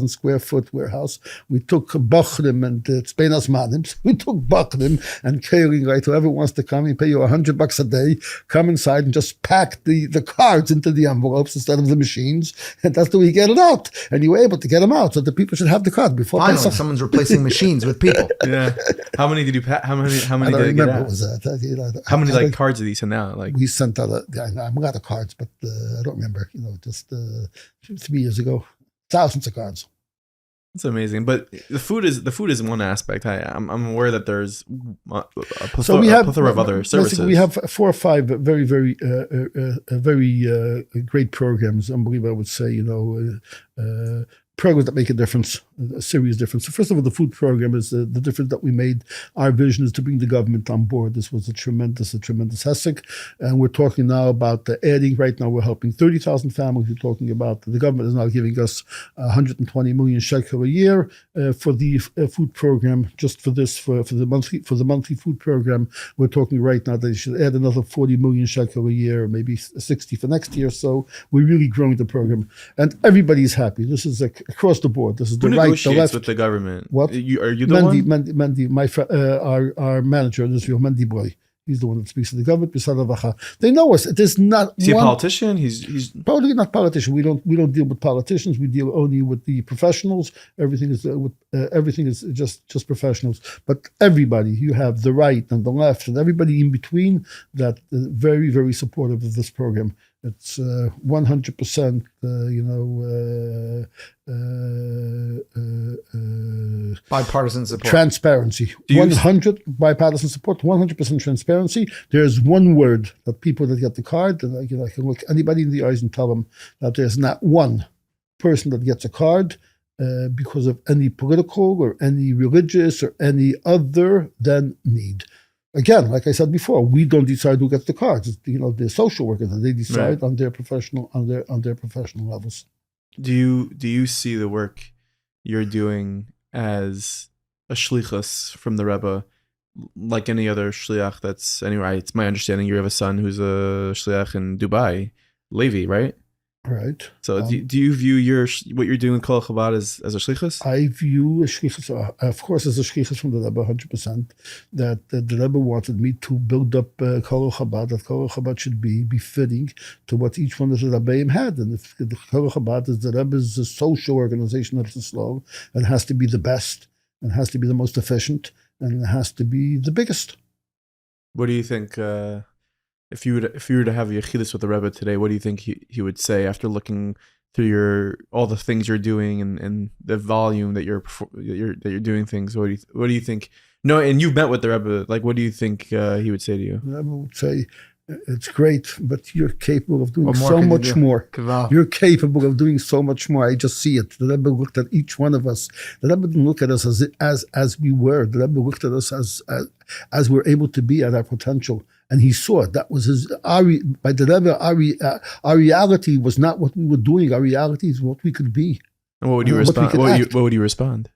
square foot warehouse. We took Bachrim and Speinas Manim. We took Bachrim and Keiling, right? Whoever wants to come, you pay you $100 a day, come inside and just pack the cards into the envelopes instead of the machines. And that's the way you get it out. And you were able to get them out so the people should have the card before Finally, Pesach. someone's replacing machines with people. Yeah. How many did you pack? How many I don't did you get remember out? what was that. How many cards did you send out? We sent out a lot of cards, but I don't remember. Just 3 years ago, thousands of cards. It's amazing, but the food is one aspect. I'm aware that there's a plethora of other services. We have 4 or 5 very, very, very great programs. Unbelievable, I would say. Programs that make a difference, a serious difference. So first of all, the food program is the difference that we made. Our vision is to bring the government on board. This was a tremendous Hassidic. And we're talking now about adding, right now we're helping 30,000 families. We're talking about the government is now giving us 120 million shekel a year for the food program, just for the monthly food program. We're talking right now that they should add another 40 million shekel a year, maybe 60 for next year. So we're really growing the program. And everybody's happy. This is across the board. This is the right, the left. With the government? What? Are you the one? Mendy, our manager in Israel, Mendy Boy. He's the one that speaks to the government. They know us. It is not. Is he a politician? He's probably not politician. We don't deal with politicians. We deal only with the professionals. Everything is just professionals. But everybody, you have the right and the left and everybody in between that very, very supportive of this program. It's 100%, bipartisan support. Transparency. 100 bipartisan support, 100% transparency. There's one word that people that get the card, and I can look anybody in the eyes and tell them that there's not one person that gets a card because of any political or any religious or any other than need. Again, like I said before, we don't decide who gets the cards. It's, the social workers, and they decide on their professional levels. Do you see the work you're doing as a shlichus from the Rebbe, like any other shliach that's anywhere? It's my understanding you have a son who's a shliach in Dubai, Levi, right? Right. So do you view what you're doing with Colel Chabad as a shlichus? I view a shlichus, of course, as a shlichus from the Rebbe, 100%. That the Rebbe wanted me to build up Colel Chabad. That Colel Chabad should be befitting to what each one of the Rebbeim had. And if the Colel Chabad is the Rebbe's social organization of Islam, it has to be the best, and has to be the most efficient, and it has to be the biggest. What do you think? If you were to have a yechidus with the Rebbe today, what do you think he would say after looking through all the things you're doing and the volume that you're doing things? What do you think? No, and you've met with the Rebbe. Like, what do you think he would say to you? The Rebbe would say, "It's great, but you're capable of doing so much more. You're capable of doing so much more. I just see it." The Rebbe looked at each one of us. The Rebbe didn't look at us as we were. The Rebbe looked at us as we're able to be at our potential. And he saw it. That was by the Rebbe, our reality was not what we were doing. Our reality is what we could be. And what would you respond? What would you respond?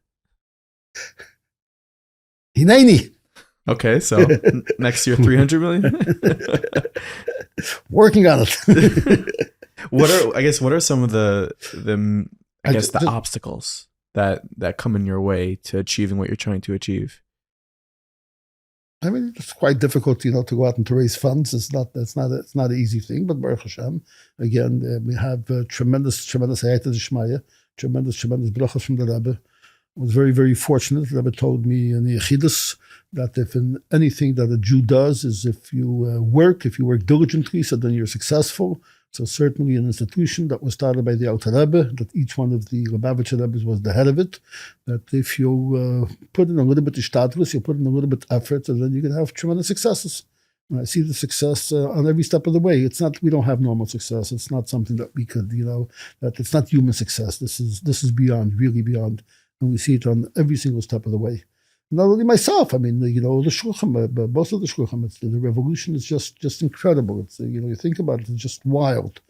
Hineni. Okay, so next year, 300 million. Working on it. What are some of the obstacles that come in your way to achieving what you're trying to achieve? I mean, it's quite difficult, to go out and to raise funds. It's not an easy thing. But Baruch Hashem, again, we have tremendous hayat d'shmaya, tremendous brachas from the Rebbe. I was very, very fortunate. The Rebbe told me in the Yechidus that if in anything that a Jew does is if you work diligently, so then you're successful. So certainly an institution that was started by the Alter Rebbe, that each one of the Lubavitcher Rebbes was the head of it, that if you put in a little bit of shtadlus, you put in a little bit of effort, and then you can have tremendous successes. And I see the success on every step of the way. It's not, we don't have normal success. It's not something that we could, that it's not human success. This is beyond, really beyond. And we see it on every single step of the way. Not only myself, I mean, the shulchan, both of the shulchan, the revolution is just incredible. It's, you think about it, it's just wild.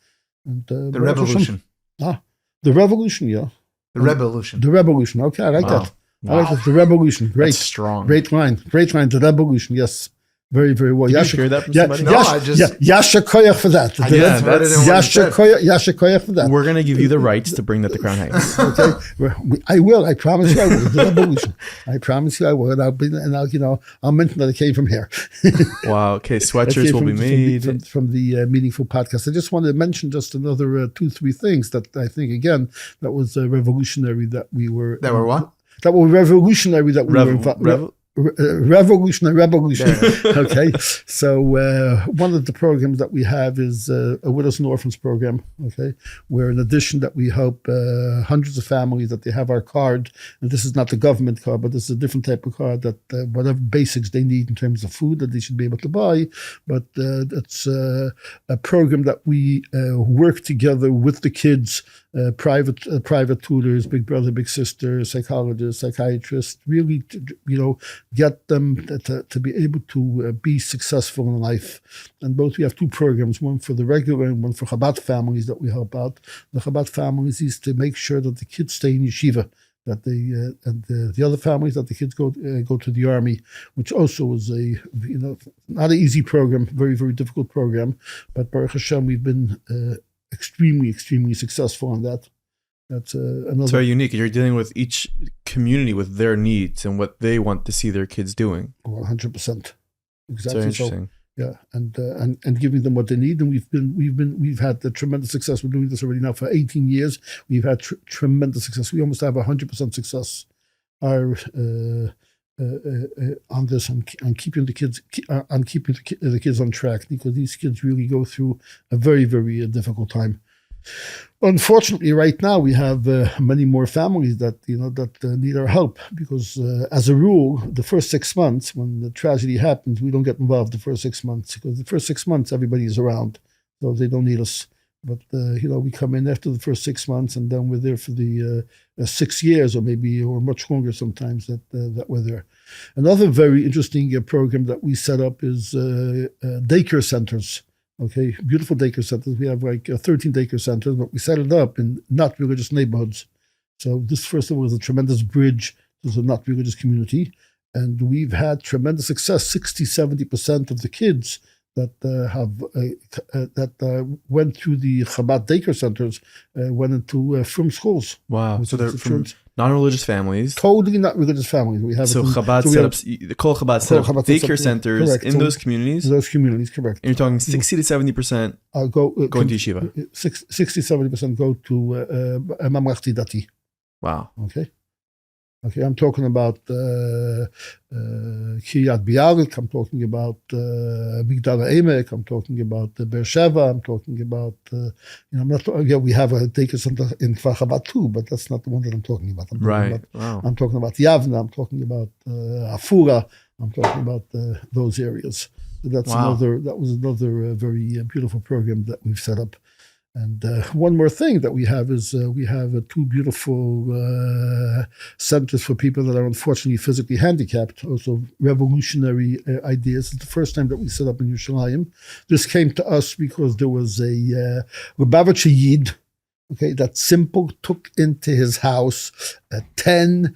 And the revolution. The revolution, yeah. The revolution. The revolution. Okay, I like that. I like that. The revolution. Great. That's strong. Great line. The revolution, yes. Very, very well. Did you hear that from somebody? Yasha koyach for that. Yasha koyach for that. We're going to give you the rights to bring that to Crown Heights. Okay, I will. I promise you I will. The revolution. I promise you I will. And I'll mention that it came from here. Wow. Okay, sweatshirts will be made from the Meaningful Podcast. I just wanted to mention just another 2-3 things that I think again that was revolutionary that we were. That were what? That were revolutionary that we were. Revolution. Okay, so one of the programs that we have is a widows and orphans program. Okay, where in addition that we help hundreds of families that they have our card, and this is not the government card, but this is a different type of card that whatever basics they need in terms of food that they should be able to buy. But it's a program that we work together with the kids. Private tutors, big brother, big sister, psychologists, psychiatrists, really, get them to be able to be successful in life. And both we have 2 programs, one for the regular and one for Chabad families that we help out. The Chabad families is to make sure that the kids stay in yeshiva, that they and the other families that the kids go to the army, which also is a not an easy program, very, very difficult program. But Baruch Hashem, we've been extremely successful on that. That's another. It's very unique. You're dealing with each community with their needs and what they want to see their kids doing. 100%. Exactly. Very interesting. So, yeah, and giving them what they need, and we've had the tremendous success. We're doing this already now for 18 years. We've had tremendous success. We almost have 100% success. Our on this, on keeping the kids on track, because these kids really go through a very, very difficult time. Unfortunately, right now we have many more families that need our help, because as a rule, the first 6 months when the tragedy happens, we don't get involved the first 6 months, because the first 6 months everybody is around, so they don't need us. But we come in after the first 6 months, and then we're there for the 6 years, or much longer sometimes that we're there. Another very interesting program that we set up is daycare centers. Okay, beautiful daycare centers. We have 13 daycare centers, but we set it up in not religious neighborhoods. So this, first of all, is a tremendous bridge to the not religious community, and we've had tremendous success. 60-70% of the kids that went through the Chabad daycare centers went into from schools. Wow! So they're from non-religious families. Totally not religious families. We have Chabad set up the Colel Chabad set up daycare centers correct. In those communities. In those communities, correct. And you're talking 60-70% go to yeshiva. 60-70% go to Mamlechti Dati. Wow. Okay, I'm talking about Kiryat Bialik, I'm talking about Migdal Emek, I'm talking about Beersheba, I'm talking about, I'm not. We have a daycare center in Kfar Chabad too, but that's not the one that I'm talking about. I'm talking about Yavna, I'm talking about Afura, I'm talking about those areas. So that was another very beautiful program that we've set up. And one more thing that we have is we have 2 beautiful centers for people that are unfortunately physically handicapped, also revolutionary ideas. It's the first time that we set up in Yerushalayim. This came to us because there was a Lubavitcher Yid, that Simple took into his house 10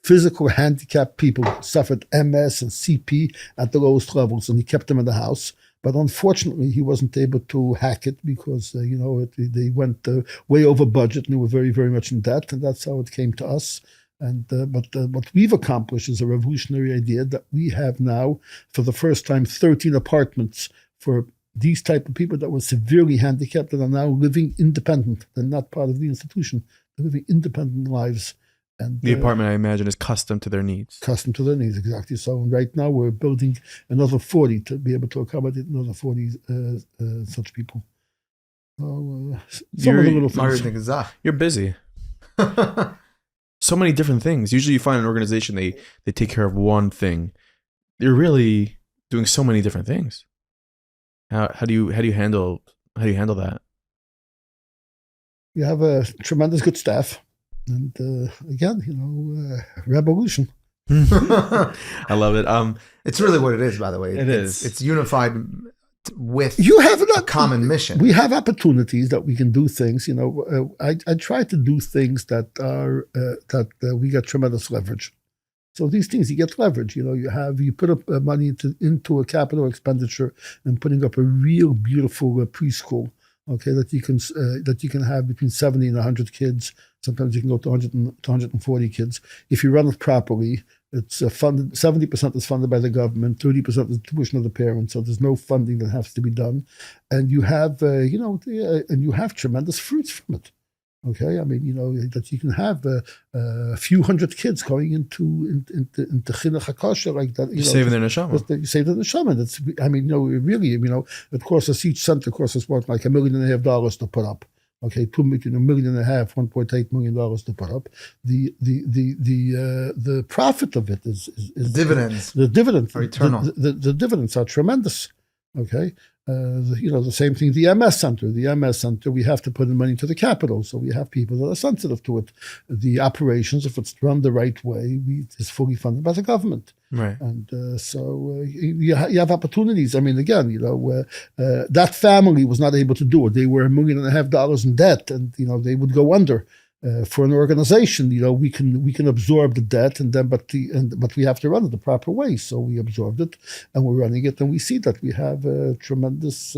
physical handicapped people who suffered MS and CP at the lowest levels, and he kept them in the house. But unfortunately, he wasn't able to hack it because, they went way over budget and they were very, very much in debt. And that's how it came to us. And but what we've accomplished is a revolutionary idea that we have now, for the first time, 13 apartments for these type of people that were severely handicapped that are now living independent. They're not part of the institution. They're living independent lives. And the apartment, I imagine, is custom to their needs. Custom to their needs, exactly. So right now we're building another 40 to be able to accommodate another 40 such people. So some of the little things. You're busy. So many different things. Usually you find an organization, they take care of one thing. You're really doing so many different things. How do you handle that? We have a tremendous good staff. And again, revolution. I love it. It's really what it is, by the way. It is. It's unified with you have a common mission. We have opportunities that we can do things. I try to do things that are we get tremendous leverage. So these things you get leverage. You put up money into a capital expenditure and putting up a real beautiful preschool. Okay, that you can have between 70 and 100 kids. Sometimes you can go to 100 to 140 kids. If you run it properly, it's funded. 70% is funded by the government. 30% is tuition of the parents. So there's no funding that has to be done, and you have and you have tremendous fruits from it. Okay, I mean, that you can have a few hundred kids going into chinuch hakosher like that. You're saving their neshama. You save their neshama. That's, I mean, really, it costs us, each center costs us what, like $1.5 million to put up. Okay, $1.5 million, $1.8 million to put up. The profit of it is dividends. The dividends are eternal. The dividends are tremendous. Okay. The same thing, the MS Center. The MS Center, we have to put in money to the capital, so we have people that are sensitive to it. The operations, if it's run the right way, is fully funded by the government. Right. And so you have opportunities. I mean, again, that family was not able to do it. They were $1.5 million in debt, and they would go under. For an organization, we can absorb the debt, and then but we have to run it the proper way. So we absorbed it, and we're running it, and we see that we have a tremendous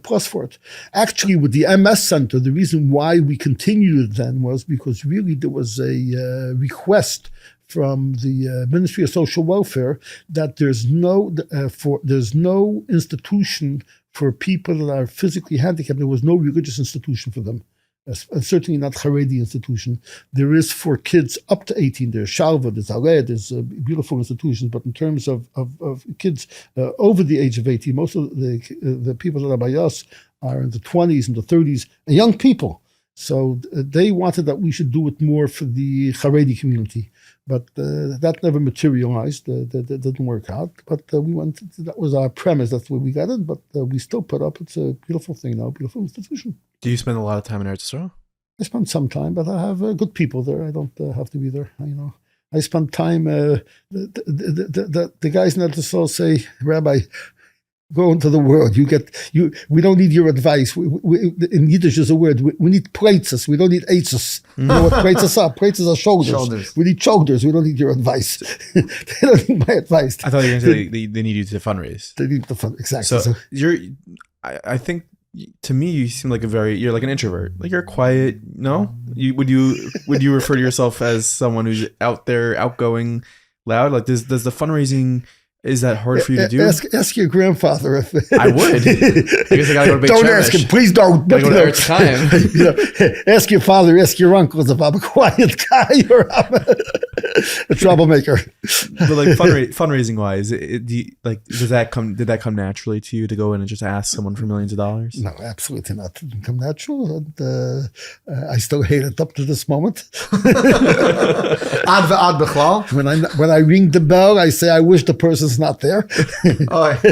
plus for it. Actually, with the MS Center, the reason why we continued then was because really there was a request from the Ministry of Social Welfare that there's no institution for people that are physically handicapped. There was no religious institution for them, and certainly not Haredi institution. There is for kids up to 18. There's Shalva, there's Aled, there's beautiful institutions. But in terms of kids over the age of 18, most of the people that are by us are in the 20s and the 30s, and young people. So they wanted that we should do it more for the Haredi community. But that never materialized. That didn't work out. But we went. That was our premise. That's where we got it. But we still put up. It's a beautiful thing now. Beautiful institution. Do you spend a lot of time in Eretz Yisrael? I spend some time, but I have good people there. I don't have to be there. I spend time. The guys in Eretz Yisrael say, Rabbi, go into the world. We don't need your advice. In Yiddish is a word. We need plaitzes. We don't need eitzes. You know what plaitzes are? Plaitzes are shoulders. We need shoulders. We don't need your advice. They don't need my advice. I thought you were going to say they need you to fundraise. They need the fund, exactly. So I think to me you seem like you're like an introvert. Like you're quiet. No, would you refer to yourself as someone who's out there, outgoing, loud? Like does the fundraising? Is that hard for you to do? Ask your grandfather if I would. I guess I gotta go to Beit Don't Shemesh. ask him, please don't. Gotta go to Eretz Chaim. Ask your father, ask your uncles if I'm a quiet guy or I'm a troublemaker. But like fundraising wise, did that come naturally to you to go in and just ask someone for millions of dollars? No, absolutely not. It didn't come natural, and I still hate it up to this moment. Ad b'chlal. When I ring the bell, I say I wish the person's not there. But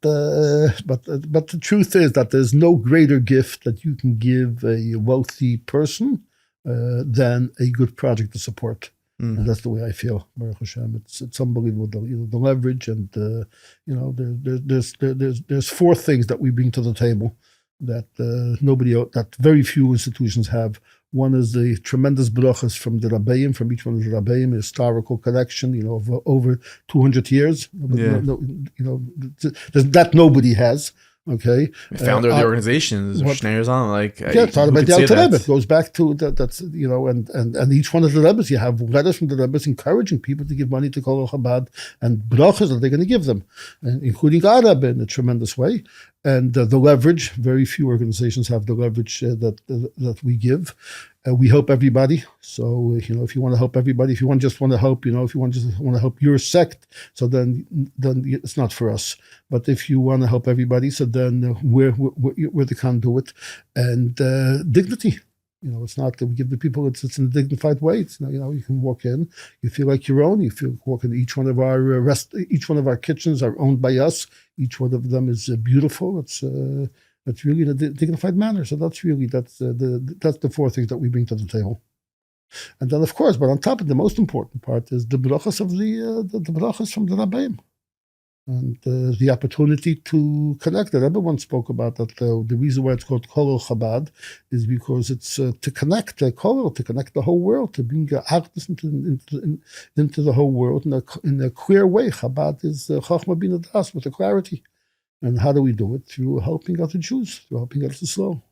the truth is that there's no greater gift that you can give a wealthy person than a good project to support. Mm-hmm. And that's the way I feel. Baruch Hashem, it's unbelievable. The leverage, and there's four things that we bring to the table that that very few institutions have. One is the tremendous brachas from the Rabbeim, from each one of the Rabbeim, a historical collection, of over 200 years. Yeah. That nobody has. Okay, founder of the organization is Schneur Zalman. It's all about the Alter Rebbe. It goes back to that. That's and each one of the Rebbes, you have letters from the Rebbes encouraging people to give money to Colel Chabad and brachas that they're going to give them, including our Rebbe in a tremendous way. And the leverage, very few organizations have the leverage that we give. We help everybody. So, if you want to help everybody, if you just want to help, if you just want to help your sect, so then it's not for us. But if you want to help everybody, so then we're the conduit. And dignity. It's not that we give the people, it's in a dignified way. It's, you can walk in, you feel like your own, you feel walk in each one of our kitchens are owned by us. Each one of them is beautiful. It's really in a dignified manner. So that's the four things that we bring to the table. And then, of course, but on top of the most important part is the brachas of the brachas from the Rabbeim. And the opportunity to connect. The Rebbe once spoke about that. The reason why it's called Colel Chabad is because it's to connect Colel, to connect the whole world, to bring Achdus into the whole world in a clear way. Chabad is Chachma Bina Das, with a clarity. And how do we do it? Through helping other Jews, through helping others to slow.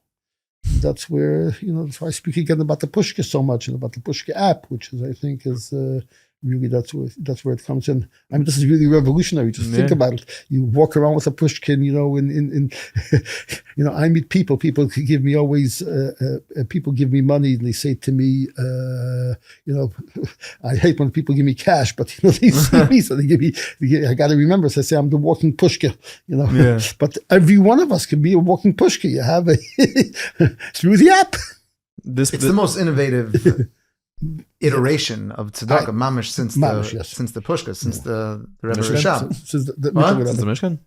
That's where, that's why I speak again about the Pushka so much, and about the Pushka app, which is, I think, is really that's where it comes in. I mean, this is really revolutionary. Just think about it. You walk around with a pushkin, I meet people. People give me always. People give me money, and they say to me, I hate when people give me cash, but they see me, so they give me. I got to remember. So I say I'm the walking pushka. But every one of us can be a walking pushka. You have through the app. It's the most innovative iteration of tzedakah, mamish, since the pushka, since the Rebbe Rishab. Since the Mishkan?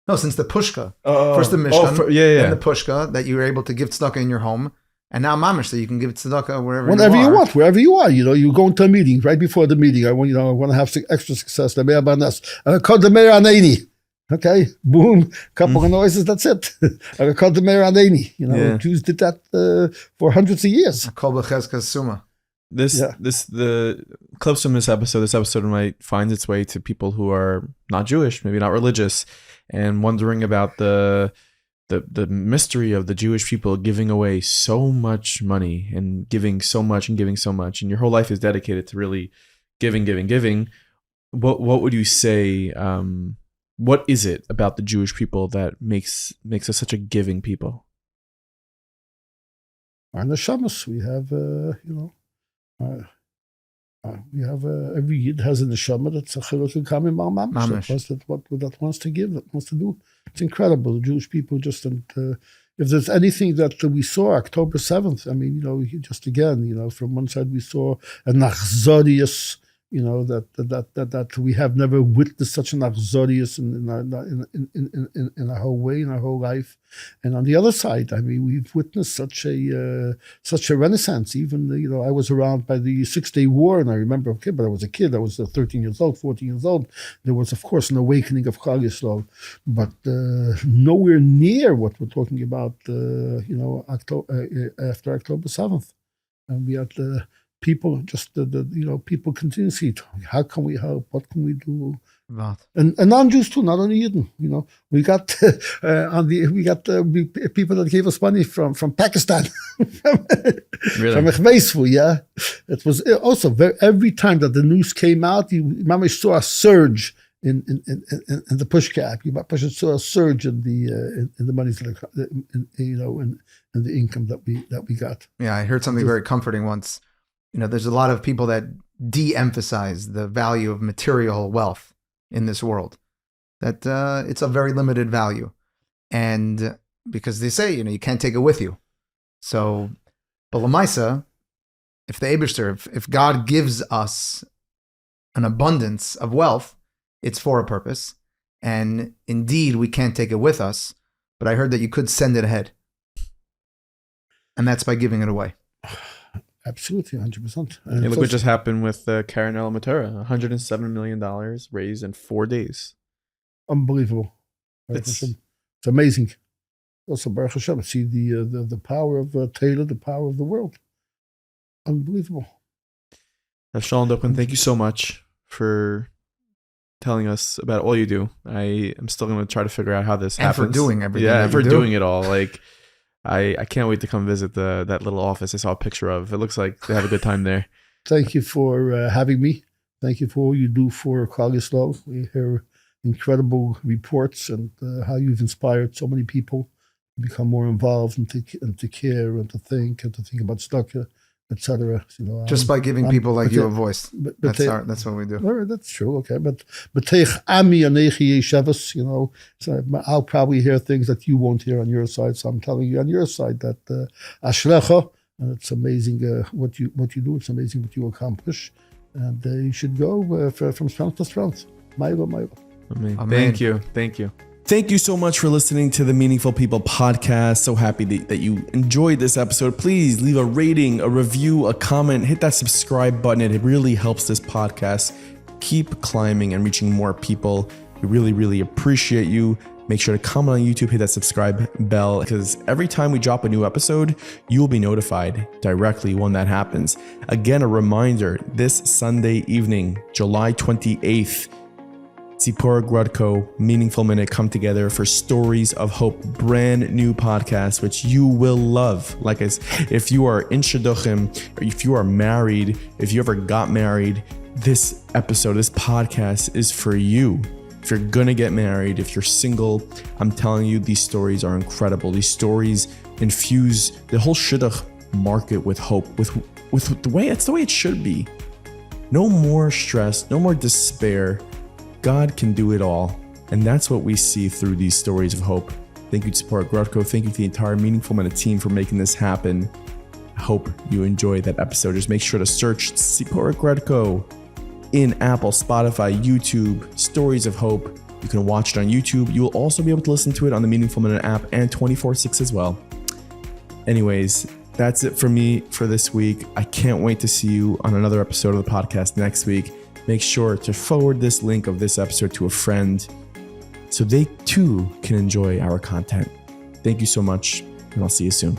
No, since the pushka. First the Mishkan, then the pushka, that you were able to give tzedakah in your home, and now mamish, so you can give tzedakah wherever you are. You go into a meeting, right before the meeting, I want to have extra success. Rabbi Meir Ba'al HaNes. Call the Meir Aneni. Okay, boom, couple of noises, that's it. I called the Meir Aneni. Jews did that for hundreds of years. The clips from this episode might find its way to people who are not Jewish, maybe not religious, and wondering about the mystery of the Jewish people giving away so much money and giving so much, and your whole life is dedicated to really giving. What would you say? What is it about the Jewish people that makes us such a giving people? Our neshamas, we have, every Yid has a neshama that's a chiluk kamim mal mamish. That wants to give, that wants to do. It's incredible. The Jewish people just, if there's anything that we saw October 7th, I mean, just again, from one side we saw a nachzorius, that we have never witnessed such an achzorius in our whole way, in our whole life. And on the other side, I mean, we've witnessed such a renaissance. Even, I was around by the 6-Day War, and I remember, but I was a kid. I was 13 years old, 14 years old. There was, of course, an awakening of Klal Yisrael, but nowhere near what we're talking about, after October 7th. And we had people just people continuously talking, how can we help, what can we do, and non-Jews too, not only Yidden. We got people that gave us money from Pakistan, from Echveisfu. It was also every time that the news came out, you saw a surge in the pushka app. You saw a surge in the money, in the income that we got. Yeah, I heard something very comforting once. There's a lot of people that de-emphasize the value of material wealth in this world, that it's a very limited value. And because they say, you can't take it with you. So, but Lamaisa, if the Eibishter, if God gives us an abundance of wealth, it's for a purpose. And indeed, we can't take it with us. But I heard that you could send it ahead. And that's by giving it away. Absolutely, 100%. Look what just happened with Karen El Matera, $107 million raised in 4 days. Unbelievable. It's amazing. Also, Baruch Hashem, see the power of Taylor, the power of the world. Unbelievable. Sholom Duchman, thank you so much for telling us about all you do. I am still going to try to figure out how this happens. And for doing everything. Yeah, for doing it all. Like, I can't wait to come visit that little office I saw a picture of. It looks like they have a good time there. Thank you for having me. Thank you for all you do for Klal Yisrael. We hear incredible reports and how you've inspired so many people to become more involved and to care and to think about tzedakah, etc. Just by giving people like you a voice. That's what we do. Well, that's true. Okay, but ami anechi yeshavas. So I'll probably hear things that you won't hear on your side. So I'm telling you on your side that ashlecha, and it's amazing what you do. It's amazing what you accomplish, and you should go from strength to strength. Ma'ila. Amen. Thank you. Thank you so much for listening to the Meaningful People podcast. So happy that you enjoyed this episode. Please leave a rating, a review, a comment, hit that subscribe button. It really helps this podcast keep climbing and reaching more people. We really, really appreciate you. Make sure to comment on YouTube, hit that subscribe bell, because every time we drop a new episode, you will be notified directly when that happens. Again, a reminder, this Sunday evening, July 28th, Tzipora Grudko, Meaningful Minute come together for Stories of Hope, brand new podcast, which you will love. Like if you are in Shidduchim, or if you are married, if you ever got married, this episode, this podcast is for you. If you're gonna get married, if you're single, I'm telling you, these stories are incredible. These stories infuse the whole Shidduch market with hope, with the way it should be. No more stress, no more despair. God can do it all, and that's what we see through these stories of hope. Thank you to Tzipora Grudko. Thank you to the entire Meaningful Minute team for making this happen. I hope you enjoyed that episode. Just make sure to search Tzipora Grudko in Apple, Spotify, YouTube, Stories of Hope. You can watch it on YouTube. You will also be able to listen to it on the Meaningful Minute app and 24/6 as well. Anyways, that's it for me for this week. I can't wait to see you on another episode of the podcast next week. Make sure to forward this link of this episode to a friend so they too can enjoy our content. Thank you so much, and I'll see you soon.